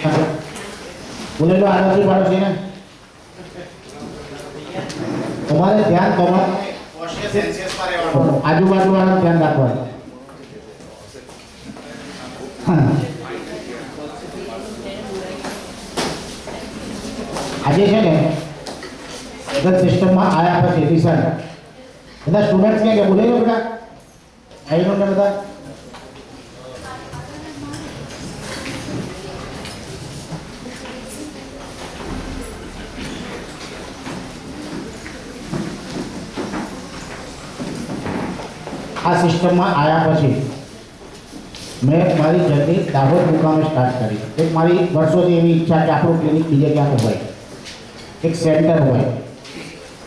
બોલેલો આરોગ્ય પાડોશી ને તમારે ધ્યાન તમારે આજુબાજુ વાળાનું ધ્યાન રાખવાનું. આજે છે ને બધા સિસ્ટમમાં આયા પછી રિસર્ચ બધા સ્ટુડન્ટ્સ કે બોલે લો બેટા આવી લો ને બધા. આ સિસ્ટમમાં આવ્યા પછી મેં મારી જર્ની દાહોદ મુકામે સ્ટાર્ટ કરી. એક મારી વર્ષોથી એવી ઈચ્છા કે આપણું ક્લિનિક બીજે ક્યાંક હોય, એક સેન્ટર હોય.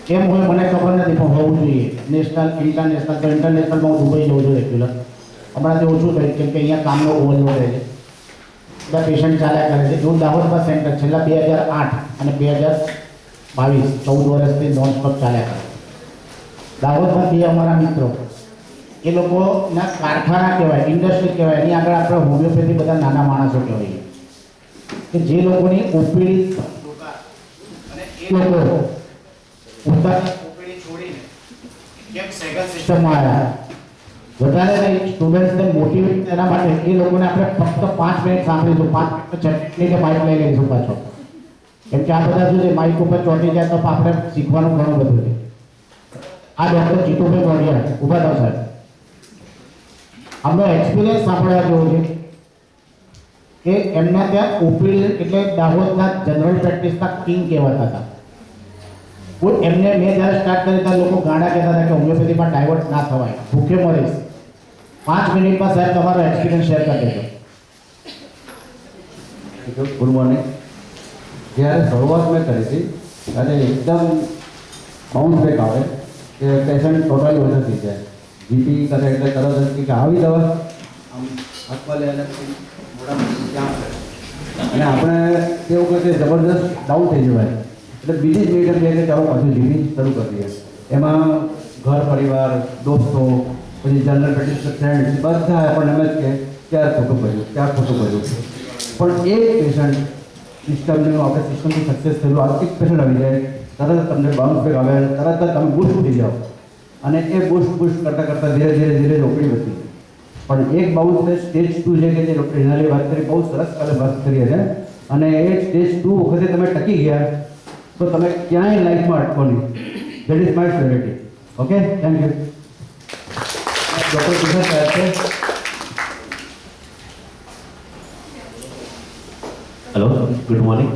કેમ હોય મને ખબર નથી પણ હોવું જોઈએ. નેશનલ ઇન્ટરનેશનલ તો ઇન્ટરનેશનલમાં હું દુબઈ જઉં છું રેગ્યુલર. હમણાંથી ઓછું થયું કેમ કે અહીંયા કામનો ઓવરલોડ રહે છે, બધા પેશન્ટ ચાલ્યા કરે છે. એવું દાહોદમાં સેન્ટર છેલ્લા 2008 અને 2022 14 વર્ષથી નોન સ્ટોપ ચાલ્યા કરે. દાહોદમાં બે અમારા મિત્રો એ લોકોના કારખાના કહેવાય, ઇન્ડસ્ટ્રી કહેવાય, એની આગળ આપણે હોમિયોપેથી બધા નાના માણસો કહેવાય કે જે લોકોની ઓપીડી અને એ લોકો પોતાની ઓપીડી છોડીને કેમ સેગલ સિસ્ટમમાં આવ્યા. વધારે નહીં સ્ટુડન્ટ્સને મોટિવેટ એના માટે એ લોકોને આપણે ફક્ત 5 મિનિટ સાંભળીશું. 5 મિનિટ ચટણીને માઇક લઈ લઈશું પાછો, કેમ કે આ બધા શું છે માઇક ઉપર ચોંટી જાય તો આપણે શીખવાનું ઘણું બધું છે. આ ડૉક્ટર જીતુભાઈ મોડિયા ઊભા થાવ સાહેબ. અમને એક્સપિરિયન્સ સાંભળવા જેવું છે કે એમના ત્યાં ઓપીડી એટલે દાહોદના જનરલ પ્રેક્ટિસના કિંગ કહેવાતા હતા. એમને મેં જ્યારે સ્ટાર્ટ કરી ત્યારે લોકો ગાંડા કહેતા હતા કે હોમિયોપેથીમાં ડાયવર્ટ ના થવાય, ભૂખે મરીશ. 5 મિનિટમાં સાહેબ તમારો એક્સપિરિયન્સ શેર કરી દેજો. Good morning. જ્યારે શરૂઆત મેં કરી હતી ત્યારે એકદમ બાઉન્સ બેક આવે કે પેશન્ટ ટોટલી વધુ થઈ જાય. જીપી કરે એટલે તરત જ કે આવી દવા આમ હાથમાં લે અને મોઢામાં ક્યાં અને આપણે કેવું કે જબરદસ્ત ડાઉન થઈ જવાય. એટલે બીજી જ મિનિટ કે ચાલો પાછું જીપી શરૂ કરી દઈએ. એમાં ઘર પરિવાર, દોસ્તો, પછી જનરલ પ્રેક્ટિસ ફ્રેન્ડ બધા આપણને એમ જ કે ક્યાં ખોટું કર્યું, ક્યાં ખોટું કર્યું. પણ એક પેશન્ટ સિસ્ટમનું આપણે સિસ્ટમથી સક્સેસ થયેલું આ એક પેશન્ટ આવી જાય તરત તમને બાઉન્સ બેક આવે, તરત જ તમે બૂસ્ટ થઈ જાઓ અને એ બૂસ્ટ કરતાં ધીરે ધીરે ઓપડી વધતી. પણ એક બાઉન્સ સ્ટેજ 2 છે કે જે ડૉક્ટર હિનાલીએ વાત કરી, બહુ સરસ કાલે વાત કરી છે. અને એ સ્ટેજ 2 વખતે તમે ટકી ગયા તો તમે ક્યાંય લાઈફમાં અટકો નહીં. That is my speciality. Okay, thank you. Doctor Kishor સાહેબ છે. Hello, good morning.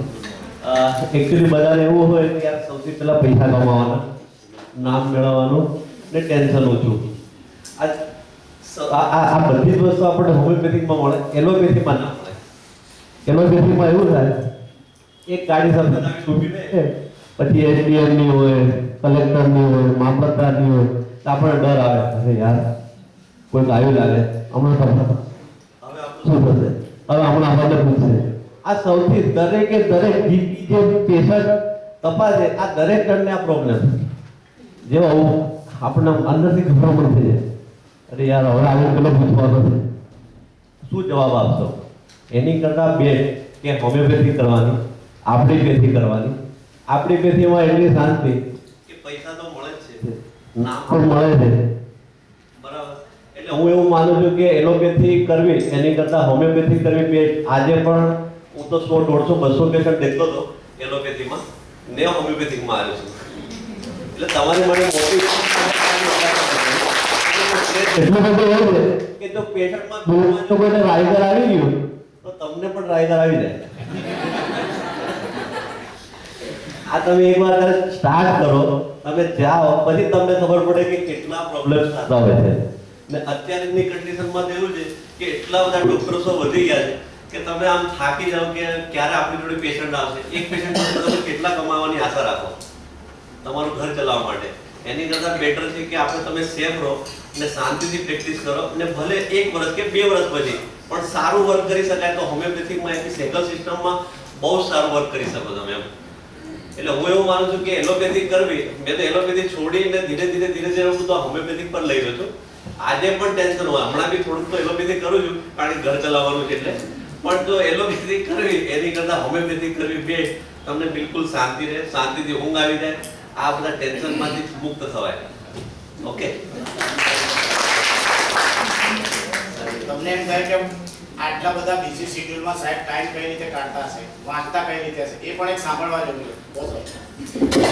એકચ્યુઅલી બધાને એવું હોય કે યાર સૌથી પહેલાં પૈસા કમાવાના, નામ મેળવવાનું ને ટેન્શન ઓછું. આ બધી જ વસ્તુ આપણે હોમિયોપેથિકમાં મળે, એલોપેથીમાં ના મળે. એલોપેથીમાં એવું થાય એક ગાડી સાથે ઊભી રહે, પછી એસડીએમની હોય, કલેક્ટરની હોય, મામલતદારની હોય, તો આપણને ડર આવે અરે યાર કોઈક આવ્યું લાગે હમણાં શું થશે, હવે હમણાં આપણને પૂછશે. આ સૌથી દરેકે દરેક જીપી જે પેશન્ટ તપાસે આ દરેક જણને આ પ્રોબ્લેમ જેવો આપણને અંદરથી ગભરામણ થઈ જાય. અરે યાર હવે આવું પેલો પૂછવાનો છે, શું જવાબ આપશો? એની કરતાં બેસ્ટ કે હોમિયોપેથી કરવાની, આપણી પેથી કરવાની. આપણી પેથીમાં એટલી શાંતિ કે પૈસા તો મળે જ છે, નામ પણ મળે છે, બરાબર. એટલે હું એવું માનું છું કે એલોપેથી કરવી એની કરતાં હોમિયોપેથી કરવી બેસ્ટ. આજે પણ હું તો 100, 150, 200 પેશન્ટ દેખતો હતો એલોપેથીમાં ને હોમિયોપેથીમાં આવ્યો છું. એટલે તમારી માટે મોટી એટલું બધું એવું છે કે જો પેશન્ટમાં તો કોઈને રાઈડર આવી ગયું તો તમને પણ રાઈડર આવી જાય. આ તમે એકવાર સ્ટાર્ટ કરો, તમે જાઓ, પછી તમને ખબર પડે કે કેટલા પ્રોબ્લેમ્સ થતા હોય છે. ને અત્યારની કન્ડિશનમાં તો એવું છે કે એટલા બધા ડોક્ટર્સો વધી ગયા છે કે તમે આમ થાકી જાઓ કે ક્યારે આપણી જોડે પેશન્ટ આવશે. એક પેશન્ટ માટે તમે કેટલા કમાવાની આશા રાખો તમારું ઘર ચલાવવા માટે? એની કરતાં બેટર છે કે આપણે તમે સેફ રહો ને શાંતિથી પ્રેક્ટિસ કરો ને ભલે 1 વર્ષ કે 2 વર્ષ પછી પણ સારું વર્ક કરી શકાય તો હોમિયોપેથિકમાં એની સેકલ સિસ્ટમમાં બહુ સારું વર્ક કરી શકો તમે એમ. એટલે હું એવું માનું છું કે એલોપેથી કરવી, મેં તો એલોપેથી છોડીને ધીરે ધીરે હું તો હોમિયોપેથિક પર લઈ રહ્યો છું. આજે પણ ટેન્શન હોય, હમણાં બી થોડુંક તો એલોપેથી કરું છું કારણ કે ઘર ચલાવવાનું છે એટલે. પણ જો એલોપેથી કરવી એની કરતાં હોમિયોપેથી કરવી બે તમને બિલકુલ શાંતિ રહે, શાંતિથી ઊંઘ આવી જાય, આ બધા ટેન્શનમાંથી મુક્ત થવાય. ઓકે. તમને એમ થાય કે આટલા બધા બિઝી શેડ્યુલમાં સાહેબ ટાઈમ કઈ રીતે કાઢતા હશે, વાંચતા કઈ રીતે હશે, એ પણ એક સાંભળવા જેવું છે.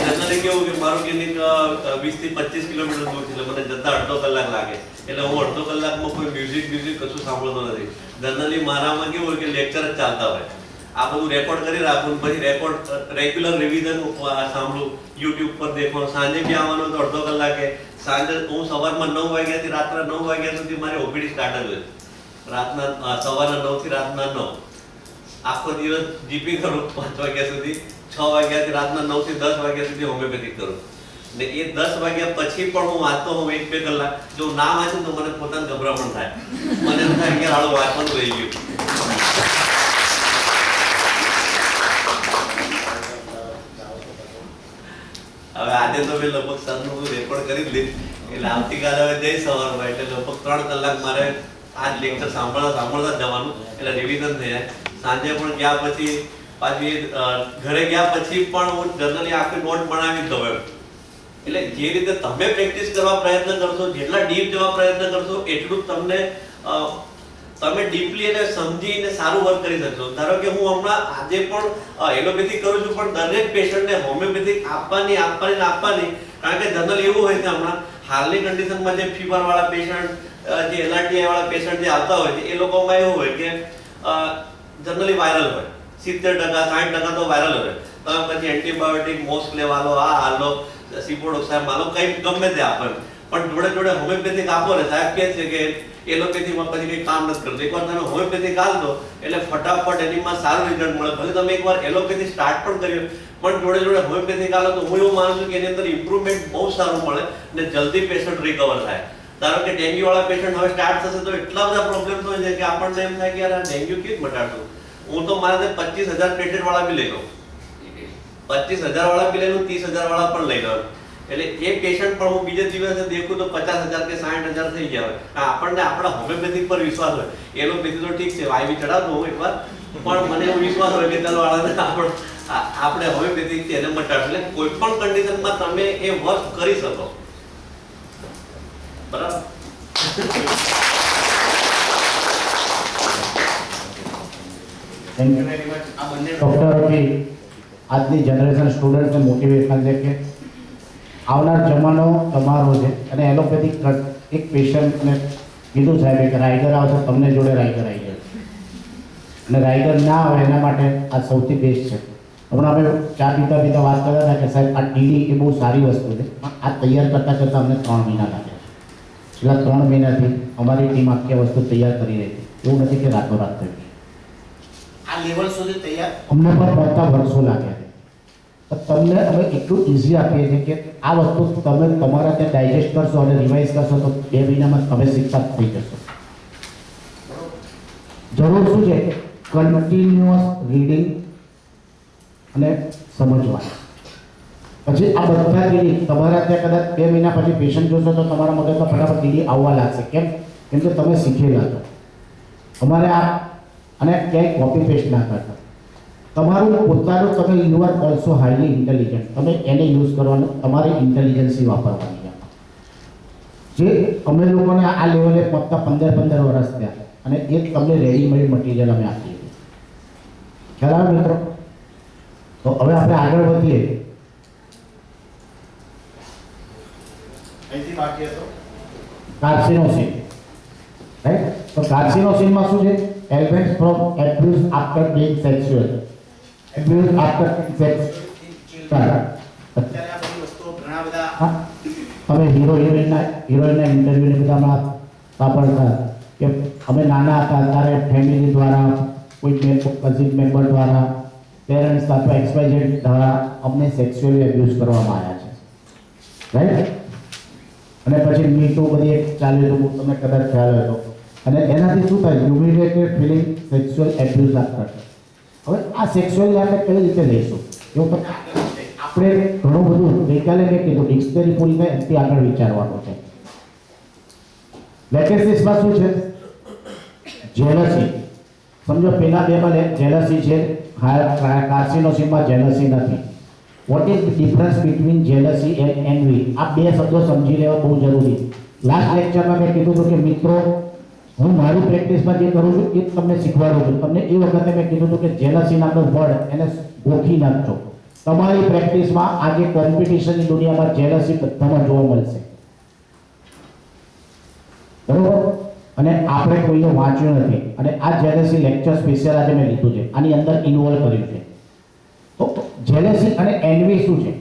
જનરલી કેવું કે મારું ક્લિનિક 20 થી 25 કિલોમીટર દૂર છે, એટલે મને જતા અડધો કલાક લાગે, એટલે હું અડધો કલાકમાં કોઈ મ્યુઝિક કશું સાંભળતો નથી. જનરલી મારામાં કેવું હોય કે લેક્ચર જ ચાલતા હોય, આ બધું રેકોર્ડ કરી રાખું, પછી રેકોર્ડ રેગ્યુલર રિવિઝન સાંભળું, યુટ્યુબ પર દેખો. સાંજે બી આવવાનું તો અડધો કલાકે. સાંજે હું સવારમાં 9 વાગ્યાથી રાત્રે 9 વાગ્યા સુધી મારી ઓપીડી સ્ટાર્ટ જ હોય. રાતના સવારના 9 થી રાતના 9, આખો દિવસ જીપી કરું 5 વાગ્યા સુધી, 6 વાગ્યાથી રાતના 9 થી 10 વાગ્યા સુધી હોમિયોપેથિક કરું. ને એ 10 વાગ્યા પછી પણ હું વાંચતો હોઉં 1-2 કલાક. જો ના વાંચું તો મને પોતાને ગભરામણ થાય, મને એમ થાય કે હાલો વાંચવાનું રહી ગયું. હવે આજે તો મેં લગભગ સરનું રેકોર્ડ કરી જ લીધું, એટલે આવતીકાલે હવે જઈ સવારમાં, એટલે લગભગ 3 કલાક મારે આજ લેક્ચર સાંભળતા જવાનું, એટલે રિવિઝન થઈ જાય. સાંજે પણ ગયા પછી પાછી ઘરે ગયા પછી પણ હું જનરલી આખી નોટ બનાવી જ દઉં એમ. એટલે જે રીતે તમે પ્રેક્ટિસ કરવા પ્રયત્ન કરશો, જેટલા ડીપ જવા પ્રયત્ન કરશો, એટલું તમને તમે ડીપલી એને સમજીને સારું વર્ક કરી શકશો. ધારો કે હું હમણાં આજે પણ એલોપેથી કરું છું, પણ દરેક પેશન્ટને હોમિયોપેથિક આપવાની. કારણ કે જનરલ એવું હોય કે હમણાં હાલની કન્ડિશનમાં જે ફીવર વાળા પેશન્ટ, જે એલઆરટી વાળા પેશન્ટ જે આવતા હોય છે, એ લોકોમાં એવું હોય કે જનરલી વાયરલ હોય, 70%-60% તો વાયરલ હોય. તમે પછી એન્ટીબાયોટિક મોસ્ક લેવાલો, આ હાલો, સિપોડોક્સામ હાલો, કંઈ ગમે તે આપે, પણ જોડે જોડે હોમિયોપેથિક આપો ને. સાહેબ કહે છે કે એલોપેથીમાં પછી કંઈ કામ નથી કરતું. એકવાર તમે હોમિયોપેથિક આપો એટલે ફટાફટ એનીમાં સારું રિઝલ્ટ મળે. ભલે તમે એકવાર એલોપેથી સ્ટાર્ટ પણ કર્યું, પણ જોડે જોડે હોમિયોપેથિક આપો તો હું એવું માનું છું કે એની અંદર ઇમ્પ્રુવમેન્ટ બહુ સારું મળે ને જલ્દી પેશન્ટ રિકવર થાય. ધારો કે ડેન્ગ્યુ વાળા પેશન્ટ હવે સ્ટાર્ટ થશે તો એટલા બધા પ્રોબ્લેમ હોય છે કે આપણને એમ થાય કે યાર આ ડેન્ગ્યુ કેમ મટાડતું. હું તો મારે 25,000 પ્લેટેટ વાળા બી લઈ લઉં, 25,000 વાળા બી લઈ લઉં, 30,000 વાળા પણ લઈ લઉં. એટલે એ પેશન્ટ પણ હું બીજા દિવસે દેખું તો 50,000 કે 60,000 થઈ ગયા હોય. આપણને આપણા હોમિયોપેથિક પર વિશ્વાસ હોય. એલોપેથી તો ઠીક છે, વાયવી ચડાવતો હું એકવાર, પણ મને એવો વિશ્વાસ હોય કે ચાલો આપણે હોમિયોપેથિક થી એને મટાડશું. એટલે કોઈ પણ કન્ડિશનમાં તમે એ વર્ક કરી શકો. બરાબર. Thank you very much. આ બંને ડોક્ટરોથી આજની જનરેશન સ્ટુડન્ટને મોટિવેશન છે કે આવનાર જમાનો તમારો છે. અને એલોપેથિક એક પેશન્ટને કીધું સાહેબે કે રાઇડર આવશે, તમને જોડે રાઇડર આવી જશે, અને રાઇડર ના આવે એના માટે આ સૌથી બેસ્ટ છે. હમણાં અમે ચા પીતા પીતા વાત કરતા હતા કે સાહેબ આ ટીડી એ બહુ સારી વસ્તુ છે, પણ આ તૈયાર કરતાં અમને 3 મહિના લાગ્યા. છેલ્લા 3 મહિનાથી અમારી ટીમ આખી વસ્તુ તૈયાર કરી રહી હતી. એવું નથી કે રાતોરાત થઈ ગઈ. આ લેવલ સુધી તૈયાર અમને પણ પડતા વર્ષો લાગ્યા છે. તમને અમે એટલું ઇઝી આપીએ છીએ કે આ વસ્તુ તમે તમારા ત્યાં ડાયજેસ્ટ કરશો અને રિવાઇઝ કરશો તો 2 મહિનામાં તમે શિક્ષા થઈ જશો. જરૂર શું છે? કન્ટિન્યુઅસ રીડિંગ અને સમજવા. પછી આ બધા ટીડી તમારા ત્યાં કદાચ 2 મહિના પછી પેશન્ટ જોશો તો તમારા મગજમાં ફટાફટ ટીડી આવવા લાગશે. કેમ કે તમે શીખેલા છો. અમારે આ અને ક્યાંય કોપી પેસ્ટ ના કરતા. તમારું પોતાનું તમે you are also highly intelligent. તમે એને યુઝ કરવાનું, તમારી ઇન્ટેલિજન્સી વાપરવાની. જે અમે લોકોને આ લેવલે પહોંચતા 15 વર્ષ થયા, અને એ તમને રેડીમેડ મટીરિયલ અમે આપીએ છીએ. ખ્યાલ આવે મિત્રો? તો હવે આપણે આગળ વધીએ. અહીંથી બાકી હતો કાર્સિનોસિન, રાઈટ? તો કાર્સિનોસિનમાં શું છે? Events from abuse after being sexual. Abuse after sex. અત્યારે આ બધી વસ્તુઓ ઘણા બધા તમે હિરોઈનના ઇન્ટરવ્યૂને બધામાં સાંભળતા કે અમે નાના હતા ત્યારે ફેમિલી દ્વારા, કોઈ કઝિન મેમ્બર દ્વારા, પેરેન્ટ્સ અથવા એક્સવાયઝેડ દ્વારા અમને સેક્સ્યુઅલી એબ્યુઝ કરવામાં આવ્યા છે, રાઈટ? અને પછી મી ટુ બધી એક ચાલ્યું હતું, તમને કદાચ ખ્યાલ હતો. અને એનાથી શું થાય? હ્યુમિલેટેડ ફિલિંગ સેક્સ્યુઅલ એબ્યુઝ આપતા. હવે આ સેક્સ્યુઅલ આપણે કઈ રીતે લઈશું? એવું આપણે ઘણું બધું ગઈકાલે મેં કીધું ડિક્શનરી પૂરી થાય એનાથી આગળ વિચારવાનું છે. લેટેસ્ટમાં શું છે? જેલસી. સમજો પેલા બેમાં જેલસી છે, કાર્સિનોસિસમાં જેલસી નથી. What is the difference between jealousy and NV? આ બે શબ્દો સમજી લેવા બહુ જરૂરી. લાસ્ટ લેક્ચરમાં મેં કીધું હતું કે મિત્રો, હું મારી પ્રેક્ટિસમાં જે કરું છું એ જ તમને શીખવાડું છું. તમને એ વખતે મેં કીધું હતું કે જેલસી નામનો વર્ડ એને ગોખી નાખજો. તમારી પ્રેક્ટિસમાં આજે કોમ્પિટિશનની દુનિયામાં જેલસી બધામાં જોવા મળશે, બરોબર? અને આપણે કોઈને વાંચ્યું નથી અને આ જેલસી લેક્ચર સ્પેશિયલ આજે મેં લીધું છે, આની અંદર ઇન્વોલ્વ કર્યું છે. તો જેલસી અને એનવી શું છે?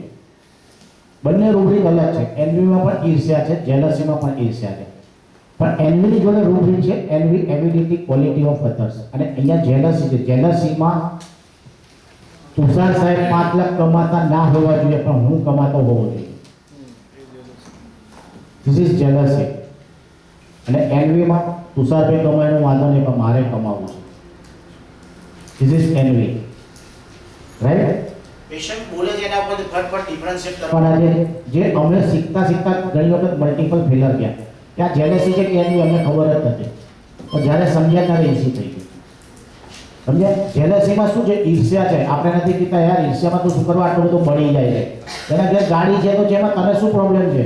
બંને રૂબ્રિક અલગ છે. એનવીમાં પણ ઈર્ષ્યા છે, જેલસીમાં પણ ઈર્ષ્યા છે. પણ એનવીની જોડે રૂબ્રિક છે NV ability quality of others, અને અહીંયા જેલસી છે. જેલસીમાં તુષાર સાહેબ 5 લાખ કમાતા ના હોવા જોઈએ પણ હું કમાતો હોવો જોઈએ. This is jealousy. અને એનવીમાં તુષારભાઈ કમાયનો વાંધો નહીં પણ મારે કમાવું છે. This is NV, right? Patient બોલે છે એના ઉપર ફટફટ ડિફરન્શિએટ કરવાના જે અમે શીખતા ઘણી વખત મલ્ટિપલ ફેલર ગયા. ત્યાં જેલસી છે કે એનવી અમને ખબર જ નથી, પણ જ્યારે સમજ્યા ત્યારે ઈસી થઈ ગયું. સમજ્યા? જેલસીમાં શું છે? ઈર્ષ્યા છે. આપણે નથી કીધા યાર ઈર્ષ્યામાં તો શું કરવા આટલું બધું મળી જાય છે, એના ઘેર ગાડી છે તો જેમાં તને શું પ્રોબ્લેમ છે?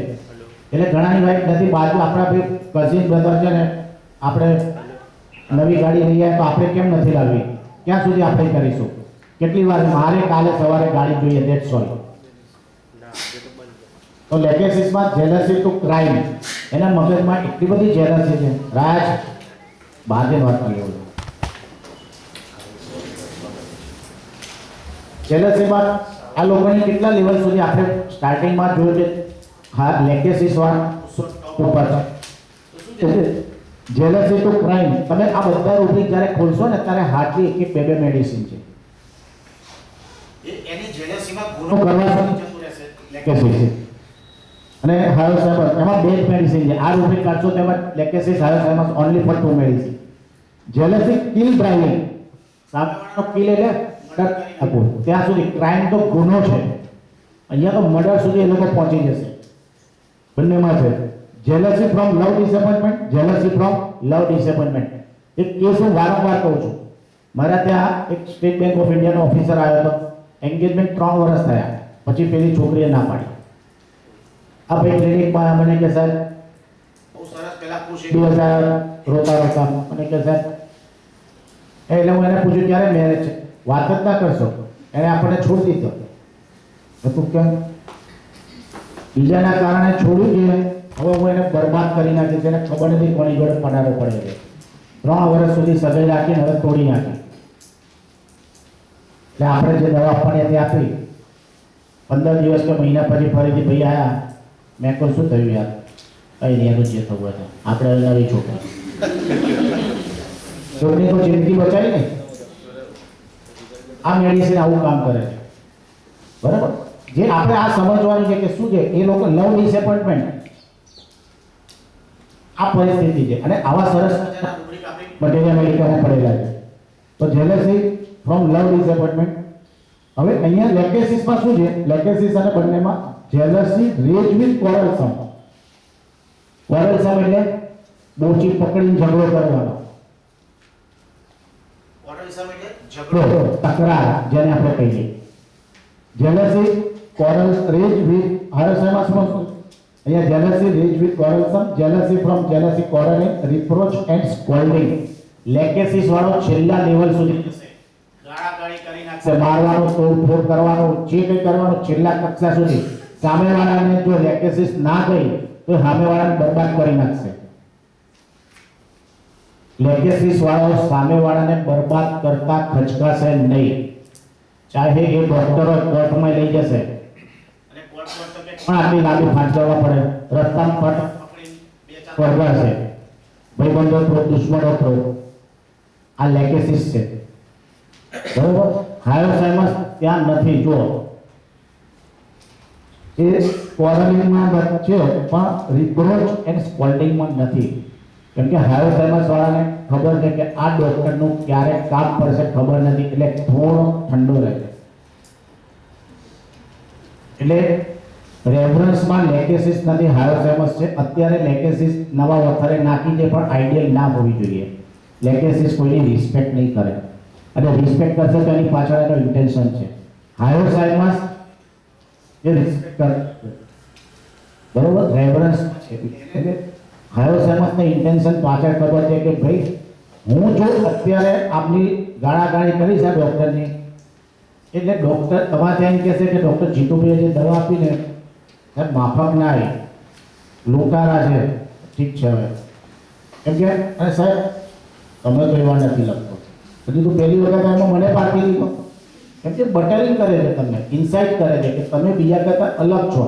એટલે ઘણાની વાઈફ નથી, બાજુ આપણા બે કઝિન બ્રધર છે ને, આપણે નવી ગાડી લઈ આવ્યા તો આપણે કેમ નથી લાવવી? ક્યાં સુધી આપણે કરીશું? કેટલી વાર મારે કાલે સવારે ગાડી જોઈએ, ધેટ્સ ઓલ. તો લેગેસીસમાં જેલસી ટુ ક્રાઇમ, એના મગજમાં એટલી બધી જેલસી છે. રાજ બાજે વાત કરી જેલસીમાં આ લોકોની કેટલા લેવલ સુધી આપણે સ્ટાર્ટિંગમાં જોયું છે. હા, લેગેસીસ વાળા ઉપર છે. જેલસી ટુ ક્રાઇમ, તમે આ બધા રૂબ્રિક જ્યારે ખોલશો ને ત્યારે હાર્ડલી એક બે મેડિસિન છે. એની જેલસીમાં ગુનો કરવાનું જતું રહેશે લેગેસીસ. અને હાયોસાઇમસ એમાં 2 મેડિસિન છે. આ રૂબ્રિક કાઢશો તેમાં Lachesis hyoscyamus only for 2 medicine. Jealousy kill driving, સામેવાળાનો કિલ એટલે મર્ડર કરી નાખો. ત્યાં સુધી ક્રાઇમ તો ગુનો છે, અહીંયા તો મર્ડર સુધી એ લોકો પહોંચી જશે. બંનેમાં છે. Jealousy from love disappointment, jealousy from love disappointment. એક કેસ હું વારંવાર કહું છું. મારા ત્યાં એક સ્ટેટ બેંક ઓફ ઇન્ડિયાનો ઓફિસર આવ્યો હતો. એન્ગેજમેન્ટ 3 વર્ષ થયા, પછી પેલી છોકરીએ ના પાડી. આ ભાઈ ક્લિનિકમાં મને કે સર બહુ સરસ પેલા પૂછી 2000 રોતા મને કે સર, એટલે હું એને પૂછ્યું ક્યારે મેરેજ છે? વાત જ ના કરશો, એને આપણને છોડી દીધો. તું કેમ? બીજાના કારણે છોડ્યું છે, હવે હું એને બરબાદ કરી નાખીશ. એને ખબર નથી કોની જોડે પડારો પડે છે. 3 વર્ષ સુધી સગાઈ રાખીને હવે તોડી નાખી. એટલે આપણે જે દવા આપવાની હતી આપી, 15 દિવસ કે મહિના પછી ફરીથી ભાઈ આવ્યા. મેં કહું શું થયું યાર? કઈ નહીં, એનું જે થવું હતું. આપણે નવી છોકરી તો જિંદગી બચાવી ને. આ મેડિસિન આવું કામ કરે છે, બરાબર? જે આપણે આ સમજવાનું છે કે શું છે એ લોકો લવ ડિસએપોઇન્ટમેન્ટ આ પરિસ્થિતિ છે. અને આવા સરસ મટીરિયલ અમેરિકામાં પડેલા છે. તો જેલસી ફ્રોમ લવ ડિસએપોઇન્ટમેન્ટ. હવે અહીંયા લેગેસીસમાં શું છે? લેગેસીસ અને બંનેમાં જેલસી રેજ વિથ ક્વોરલસમ. ક્વોરલસમ એટલે બોચી પકડીને ઝઘડો કરવાનો. ક્વોરલસમ એટલે ઝઘડો, તકરાર જેને આપણે કહીએ. Jealousy quarrel rage with હાયોસાઇમસ. અહીંયા jealousy rage with quarrelsome, jealousy from jealousy, quarreling, reproach and scolding. લેગેસીસ વાળો છેલ્લા લેવલ સુધી જશે. ગાળાગાળી કરી નાખશે, મારવાનો, તોડફોડ કરવાનો, જે કંઈ કરવાનું છેલ્લા કક્ષા સુધી. સામેવાળાને જો લેગેસીસ ના ગઈ તો સામેવાળાને બરબાદ કરી નાખશે. લેગેસીસ વાળો સામેવાળાને બરબાદ કરતા ખચકાશે નહીં. ચાહે એ ડોક્ટરો કોર્ટમાં લઈ જશે પણ આટલી લાંબી ફાંસવા પડે, રસ્તામાં પટ વળગાડશે. ભાઈબંધો થ્રો, દુશ્મનો થ્રો. આ લેગેસીસ છે, બરોબર? હાયોસાઇમસ ત્યાં નથી. જો એ ક્વોરલિંગમાં છે પણ રિપ્રોચ એન્ડ સ્કોલ્ડિંગમાં નથી. કેમ કે હાયોસાઇમસ વાળાને ખબર છે કે આ ડોક્ટરનું ક્યારે કામ પડશે ખબર નથી, એટલે થોડો ઠંડો રહે. એટલે રેફરન્સમાં લેગેસીસ નથી, હાયોસાઇમસ છે. અત્યારે લેગેસીસ નવા વખરે નાખી છે પણ આઈડિયલ ના હોવી જોઈએ. લેકેસિસ કોઈની રિસ્પેક્ટ નહીં કરે, અને રિસ્પેક્ટ કરશે તો એની પાછળ એનો ઇન્ટેન્શન છે. હાયોસાઇમસ એ રિસ્પેક્ટ કરે, બરોબર, રેવરન્સ છે. એટલે હાયોસાઇમસને ઇન્ટેન્શન પાછળ ખબર છે કે ભાઈ હું જો અત્યારે આપની ગાળાગાળી કરીશ આ ડૉક્ટરની, એટલે ડૉક્ટર તમારે એમ કહેશે કે ડૉક્ટર જીતુભાઈએ જે દવા આપીને સાહેબ માફક ના આવી, લોકારા છે, ઠીક છે હવે એમ કે અને સાહેબ તમે તો એવા નથી લખતો, હજી તો પહેલી વખત એમાં મને પાર્ટી દીધો, કેમ કે બટરિંગ કરે છે, તમને ઇન્સાઇટ કરે છે કે તમે બીજા કરતાં અલગ છો,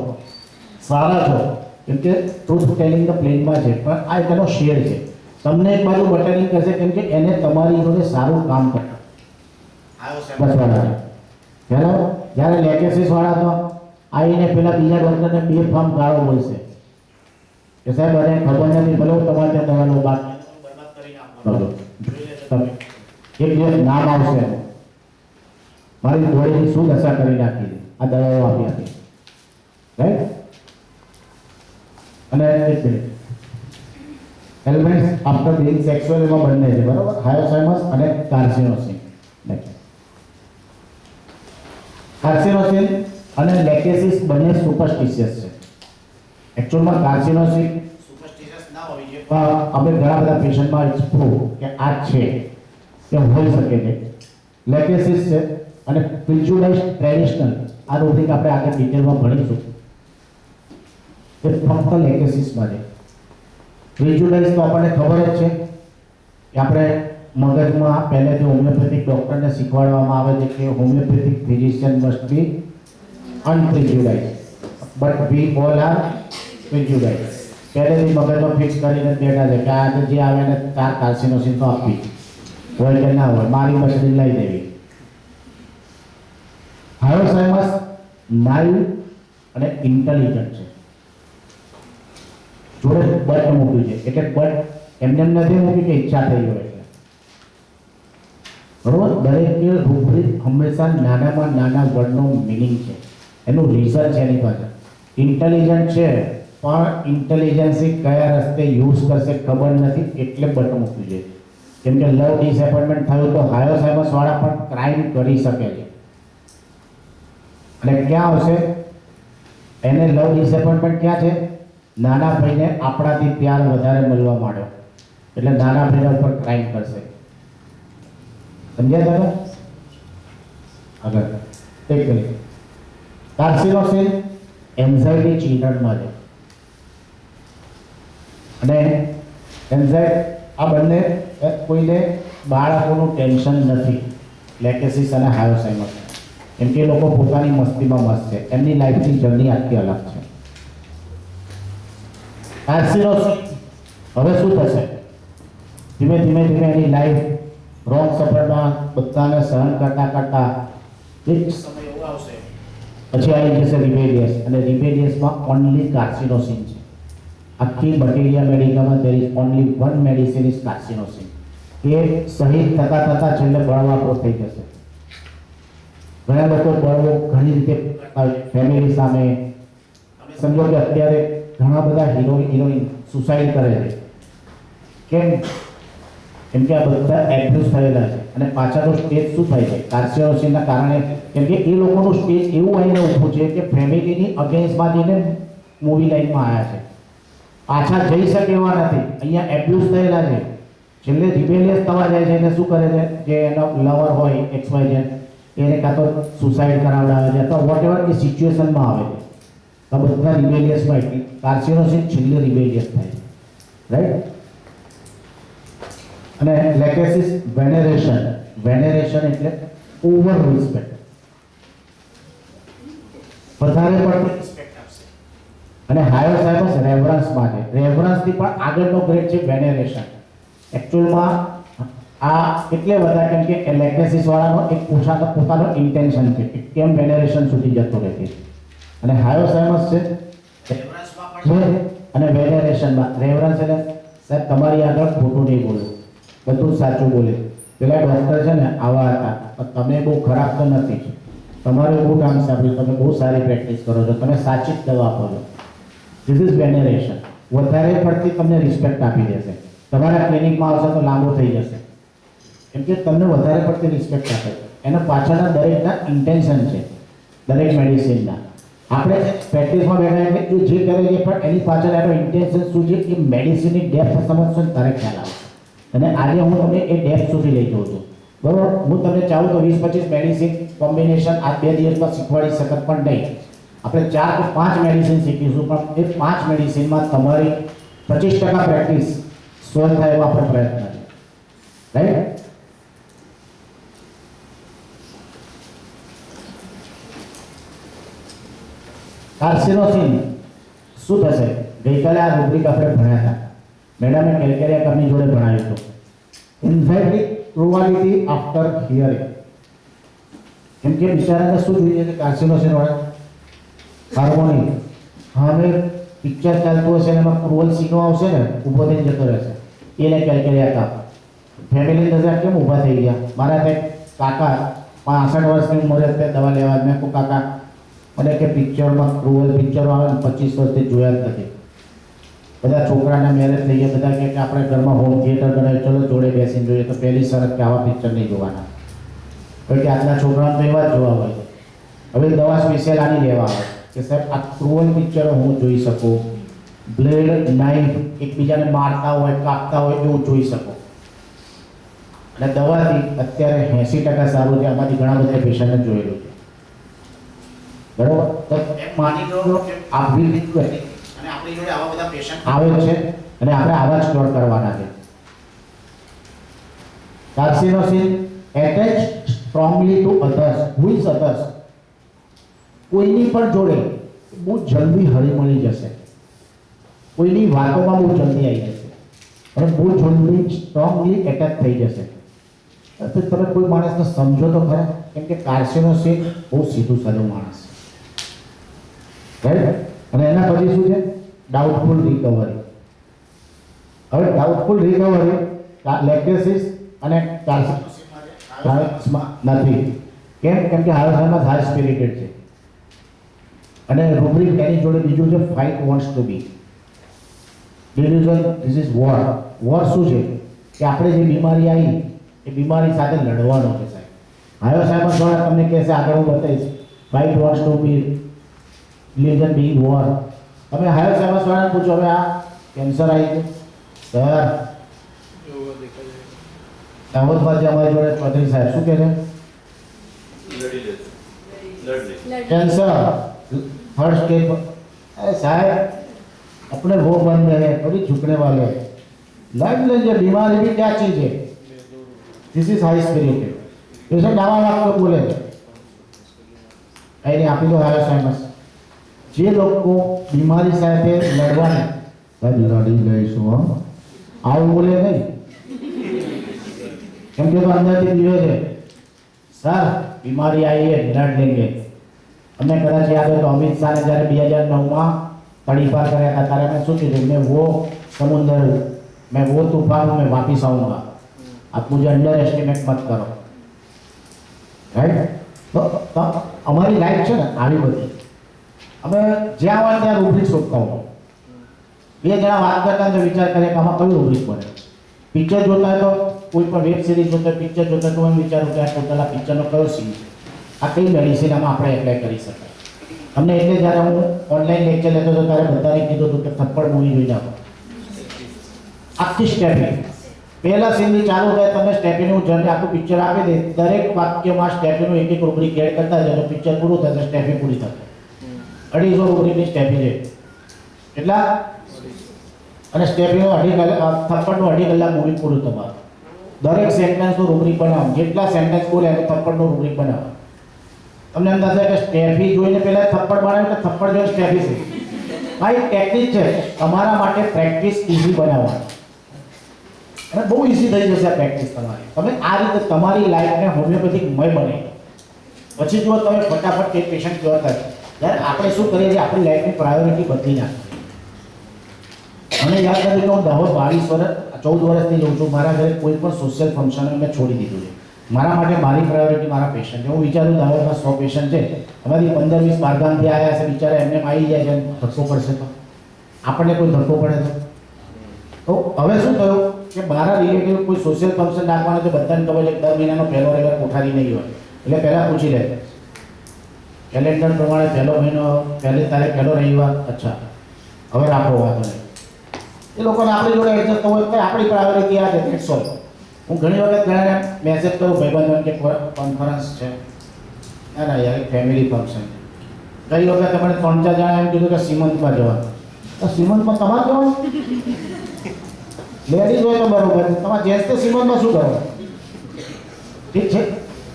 સારા છો, કેમ કે ટ્રુથ ટેલિંગ ધ પ્લેનમાં છે, પણ આ તેનો શેર છે. તમને એક બાજુ બટરિંગ કરશે કેમ કે એને તમારી જોડે સારું કામ કરતા બસવાળા જ્યારે લેકેસિસ વાળા તો આવીને પેલા બીજા ડૉક્ટરને બે ફાર્મ ગાળો બોલશે કે સાહેબ મને ખબર નથી, ભલે હું તમારે ત્યાં દવાનો બાકી તમે એક દિવસ નામ આવશે મારી બોડીની શું દશા કરી નાખી આ દવાઓ આપી હતી, રાઈટ. અને એક minute, elements after being sexual એમાં બંને છે, બરાબર, હાયોસાઇમસ અને કાર્સિનોસિન. કાર્સિનોસિન અને લેકેસિસ બંને સુપરસ્ટિશિયસ છે. એકચ્યુઅલમાં કાર્સિનોસિન સુપરસ્ટિશિયસ ના હોવી જોઈએ, પણ અમે ઘણા બધા પેશન્ટમાં ઇટ્સ પ્રૂવ કે આ છે કે હોઈ શકે છે. લેકેસિસ છે અને પ્રિજુડાઇઝ ટ્રેડિશનલ, આ ટોપિક આપણે આગળ ડિટેલમાં ભણીશું, એ ફક્ત લેકેસિસમાં છે. પ્રિજુડાઇઝ તો આપણને ખબર જ છે કે આપણે મગજમાં પહેલેથી હોમિયોપેથિક ડૉક્ટરને શીખવાડવામાં આવે છે કે homeopathic physician must be unprejudiced, but we all are prejudiced. પહેલેથી મગજમાં ફિક્સ કરીને બેઠા છે કે આ જે આવે ને 4 કાર્સિનોસિન તો આપવી હોય કે ના હોય, મારી મશીન લઈ દેવી. હાયોસાઇમસ માઇલ્ડ અને ઇન્ટેલિજન્ટ છે, જોડે બટ મૂક્યું છે, એટલે બટ એમને એમ નથી મૂક્યું કે ઈચ્છા થઈ હોય એટલે, બરોબર. દરેક રૂપરેખ હંમેશા નાનામાં નાના વર્ડનો મિનિંગ છે, એનું રીઝન છે એની પાછળ. ઇન્ટેલિજન્ટ છે પણ ઇન્ટેલિજન્સી કયા રસ્તે યુઝ કરશે ખબર નથી, એટલે બટ મૂક્યું છે. કેમ કે લવ ડિસએપોઇન્ટમેન્ટ થયું તો હાયોસાઇમસ વાળા પણ ક્રાઇમ કરી શકે છે, અને ક્યાં આવશે એને લવ ડિસએપોઇન્ટમેન્ટ ક્યાં છે? નાના ભાઈને આપણાથી પ્યાર વધારે મળવા માંડ્યો એટલે નાના ભાઈના ઉપર ક્રાઇમ કરશે. સમજ્યા તમે? આગળ એક મિનિટ. કાર્સિનોસિન એન્ઝાઇટી ચિલ્ડ્રનમાં છે, અને આ બંને કોઈને બાળકોનું ટેન્શન નથી, લેકેસિસ અને હાયોસાઇમસ. કેમ કે એ લોકો પોતાની મસ્તીમાં મસ્ત છે, એમની લાઈફની જર્ની આખી અલગ છે. કાર્સિનોસિન હવે શું થશે? ધીમે ધીમે ધીમે એની લાઈફ રોંગ સફરમાં બધાને સહન કરતા કરતા એક સમય એવો આવશે પછી આવી જશે રિબેલિયસ, અને રિબેલિયસમાં ઓનલી કાર્સિનોસિન છે. આખી બટેરિયા મેડિકામાં there is only one medicine is કાર્સિનોસિન. એ શહીદ થતા થતા છેલ્લે બળવાખોર થઈ જશે. ઘણા લોકો બળવો ઘણી રીતે ફેમિલી સામે, સમજો કે અત્યારે ઘણા બધા હિરોઈન સુસાઇડ કરે છે. કેમ? કેમ કે આ બધા એબ્યુઝ થયેલા છે, અને પાછળનો સ્ટેજ શું થાય છે કાર્સિનોસિનના કારણે? કેમ કે એ લોકોનું સ્ટેજ એવું આવીને ઊભું છે કે ફેમિલીની અગેન્સ્ટમાં જઈને મૂવી લાઈનમાં આવ્યા છે, પાછા જઈ શકે એવા નથી, અહીંયા એબ્યુઝ થયેલા છે, છેલ્લે રિબેલિયસ થવા જાય છે. એને શું કરે છે? જે એનો લવર હોય XYZ એને કાં તો સુસાઇડ કરાવડાવે છે અથવા વોટ એવર એ સિચ્યુએશનમાં આવે છે. તો બધા રિબેલિયસમાં એટલી કાર્સિનોસિન છેલ્લે રિબેલિયસ થાય છે, રાઈટ. અને લેકેસિસ વેનેરેશન. વેનેરેશન એટલે ઓવર રિસ્પેક્ટ, વધારે પડતી રિસ્પેક્ટ આપશે. અને હાયોસાઇમસ રેવરન્સમાં છે, રેવરન્સથી પણ આગળનો ગ્રેડ છે વેનેરેશન. એકચ્યુઅલમાં આ એટલે બધા કેમ કે લેકેસિસ વાળાનો એક પોતાનો ઇન્ટેન્શન છે કે કેમ વેનેરેશન સુધી જતો રહે છે, અને હાયોસાઇમસ છે રેવરન્સમાં પણ છે અને વેનેરેશનમાં. રેવરન્સ એટલે સાહેબ તમારી આગળ ખોટું નહીં બોલો, બધું સાચું બોલે. પેલા ડૉક્ટર છે ને આવા હતા, તમે બહુ ખરાબ તો નથી, તમારું બહુ કામ સાંભળ્યું, તમે બહુ સારી પ્રેક્ટિસ કરો છો, તમે સાચી જ દવા આપો છો. This is veneration. વધારે પડતી તમને રિસ્પેક્ટ આપી દેશે, તમારા ક્લિનિકમાં આવશે તો લાંબો થઈ જશે. કેમ કે તમને વધારે પડતી રિસ્પેક્ટ આપે એના પાછળના દરેકના ઇન્ટેન્શન છે દરેક મેડિસિનના. આપણે પ્રેક્ટિસમાં બેઠા એટલે એ જે કરે છે પણ એની પાછળ એનો ઇન્ટેન્શન શું છે એ મેડિસિનની ડેપ્થ સમજશો ને તારે ખ્યાલ આવશે. અને આજે હું તમને એ ડેપ્થ સુધી લઈ જઉં છું. બરોબર, હું તમને ચાહું તો 20-25 મેડિસિન કોમ્બિનેશન આ 2 દિવસમાં શીખવાડી શકત પણ નહીં. આપણે 4 કે 5 મેડિસિન શીખીશું પણ એ 5 મેડિસિનમાં તમારી 25% પ્રેક્ટિસ સોલ્વ થાય એવો આપણે પ્રયત્ન છે. રાઈટ? કાર્સિનોસિન શું થશે? ગઈકાલે આ રૂબ્રિક આપણે ભણ્યા હતા. મેડમે કેલ્કેરિયા કંપની જોડે ભણાવ્યું હતું. ઇન્ફેક્ટિક પ્રોવાલિટી આફ્ટર હિયરિંગ. કેમ કે બિચારાને શું જોઈએ છે કાર્સિનોસિન વાળા? હાર્મોની. હવે પિક્ચર ચાલતું હશે ને એમાં ક્રુઅલ સીનો આવશે ને ઊભો થઈને જતો રહેશે. એને કેલ્કેરિયા તાપ. ફેમિલી અંદર કેમ ઊભા થઈ ગયા? મારા કંઈક કાકા 65 વર્ષની ઉંમરે અત્યારે દવા લેવા મેં કહું કાકા મને કે પિક્ચરમાં ક્રુઅલ પિક્ચરો આવે ને 25 વર્ષથી જોયા જ નથી. બધા છોકરાના મેરેજ થઈ ગયા, બધા કહે કે આપણે ઘરમાં હોમ થિયેટર બનાવી ચલો જોડે બેસીને જોઈએ. તો પહેલી શરત કે આવા પિક્ચર નહીં જોવાના. કારણ કે આજના છોકરાઓને તો એવા જ જોવા હોય. હવે દવા સ્પેશિયલ આની લેવા આવે કે સાહેબ આ ક્રુઅલ પિક્ચરો હું જોઈ શકું, બ્લેડ નાઇફ એકબીજાને મારતા હોય કાપતા હોય એવું જોઈ શકું. અને દવાથી અત્યારે 80% સારું છે. આમાંથી ઘણા બધા પેશન્ટને જોયેલું છે. બરોબર, તો એમ માની લો કે આપણી લીધું અને આપણી જોડે આવા બધા પેશન્ટ આવે છે અને આપણે આવા જ ક્યોર કરવાના છે. કાર્સિનોસિન attached strongly to others. Who is others? કોઈની પણ જોડે બહુ જલ્દી હળીમળી જશે, કોઈની વાતોમાં બહુ જલ્દી આવી જશે અને બહુ જલ્દી સ્ટ્રોંગલી એટેક થઈ જશે. તો તમે કોઈ માણસને સમજો તો ખરા, કેમ કે કાર્સિનોસિન બહુ સીધું સાધું માણસ. રાઈટ? અને એના પછી શું છે? Doubtful recovery. હવે ડાઉટફુલ રિકવરી લેક્ટેસિસ અને કાર્સિનોસિસમાં નથી. કેમ? કેમ કે હાલમાં હાઈ સ્પિરિટેડ છે. અને રૂબ્રિક એની જોડે બીજું છે fight wants to be delusion. This is war. War શું છે? કે આપણે જે બીમારી આવી એ બીમારી સાથે લડવાનો છે સાહેબ. હાયો સાહેબ થોડા તમને કહેશે આગળ હું બતાવીશ fight wants to be delusion be war. તમે હાયો સાહેબ વાળાને પૂછો હવે આ કેન્સર આવી ગયું સર દાહોદમાં જે અમારી જોડે ચૌધરી સાહેબ શું કહે છે? कैंसर थर्ड स्टेज पर। अरे साहब अपने वो बन रहे हैं, थोड़ी झुकने वाले हैं। लड़ लेंगे, बीमारी भी क्या चीज है? This is high spirited. जैसे दावा आपको बोले नहीं आप ही तो हायर साइंस જે લોકો બીમારી સાથે લડવાના સાહેબ લડી લઈશું આવું બોલે નહીં. કેમ કે તો અંદરથી દીવે છે સર બીમારી આવી है लड़ लेंगे. अमे कदाच याद हो तो अमित शाह ने जયારે 2009 में पड़ी पार कराया था ત્યારે मैं શું કીધું मैं वो समुद्र हूँ, मैं वो तूफान हूँ, मैं वापिस आऊंगा. आप मुझे अंडर एस्टिमेट मत करो. राइट? तो हमारी लाइफ છે ને આવી બધી અમે જ્યાં હોય ત્યાં રૂબ્રિક શોધતા હોય. બે જણા વાત કરતા તો વિચાર કરે કે આમાં કયું રૂબ્રિક બને. પિક્ચર જોતા હોય તો કોઈ પણ વેબ સિરીઝ જોતા હોય, પિક્ચર જોતા તો એમ વિચારું કે આ ટોટલ આ પિક્ચરનો કયો સીન છે, આ કઈ મેડિસિન આમાં આપણે એપ્લાય કરી શકાય. અમને એટલે જ્યારે હું ઓનલાઈન લેક્ચર લેતો હતો ત્યારે બધાને કીધું હતું કે થપ્પડ મૂવી જોઈ નાખો. આખી સ્ટેપિંગ પહેલા સીનથી ચાલુ થાય તમે સ્ટેપિંગનું જર્ની આખું પિક્ચર આપી દે, દરેક વાક્યમાં સ્ટેપિંગનું એક રૂબ્રિક એડ કરતા જાય તો પિક્ચર પૂરું થશે, સ્ટેપિંગ પૂરી થશે. 250 રૂબ્રિકની સ્ટેપિંગ છે એટલા અને સ્ટેપિંગનું 2.5 કલાક થપ્પડનું 2.5 કલાક મૂવી પૂરું તમારું. દરેક સેન્ટેન્સનું રૂબ્રિક બનાવો, જેટલા સેન્ટેન્સ બોલે એનું થપ્પડનું રૂબ્રિક બનાવો. તમને એમ થશે કે સ્ટેફી જોઈને પહેલા થપ્પડ બનાવ્યું કે થપ્પડ જોઈને સ્ટેફી છે. ભાઈ ટેકનિક છે તમારા માટે, પ્રેક્ટિસ ઈઝી બનાવવાની અને બહુ ઈઝી થઈ જશે આ પ્રેક્ટિસ તમારી. તમે આ રીતે તમારી લાઈફને હોમિયોપેથિક મય બનાવી પછી જો તમે ફટાફટ કે પેશન્ટ ક્યોર થાય. ત્યારે આપણે શું કરીએ છીએ આપણી લાઈફની પ્રાયોરિટી બદલી નાખીએ. મને યાદ નથી કે હું દાહોદ 14 વર્ષથી રહું છું. મારા ઘરે કોઈ પણ સોશિયલ ફંક્શન મેં છોડી દીધું છે. મારા માટે મારી પ્રાયોરિટી મારા પેશન્ટ છે. હું વિચારું દાહોદમાં 100 પેશન્ટ છે, એમાંથી 15-20 બહારગામથી આવ્યા છે, બિચારા એમને આવી જાય છે, ધક્કો પડશે તો આપણને કોઈ ધક્કો પડે તો હવે શું થયું કે મારા રિલેટિવ કોઈ સોશિયલ ફંક્શન રાખવાનું તો બધાને ખબર છે કે દર મહિનાનો પહેલો રવિવાર કોઠારી નહીં હોય, એટલે પહેલાં પૂછી લે કેલેન્ડર પ્રમાણે પહેલો મહિનો પહેલી તારીખ પહેલો રવિવાર, અચ્છા હવે રાખો વાતો નહીં. એ લોકોને આપણી જોડે એડજસ્ટ થવું હોય તો આપણી પ્રાયોરિટી આ છે, ધેટ્સ ઓલ. હું ઘણી વખત ઘણા મેસેજ કરું ભાઈબંધોને કે કોન્ફરન્સ છે, ના યાર ફેમિલી ફંક્શન. ગઈ વખતે મને 3-4 જણા એમ કીધું કે સીમંતમાં જવાનું. તો સીમંતમાં તમારે જવાનું? લેડીઝ હોય તો બરોબર છે, તમારે જેન્ટ્સ તો સીમંતમાં શું કરવાનું? ઠીક છે.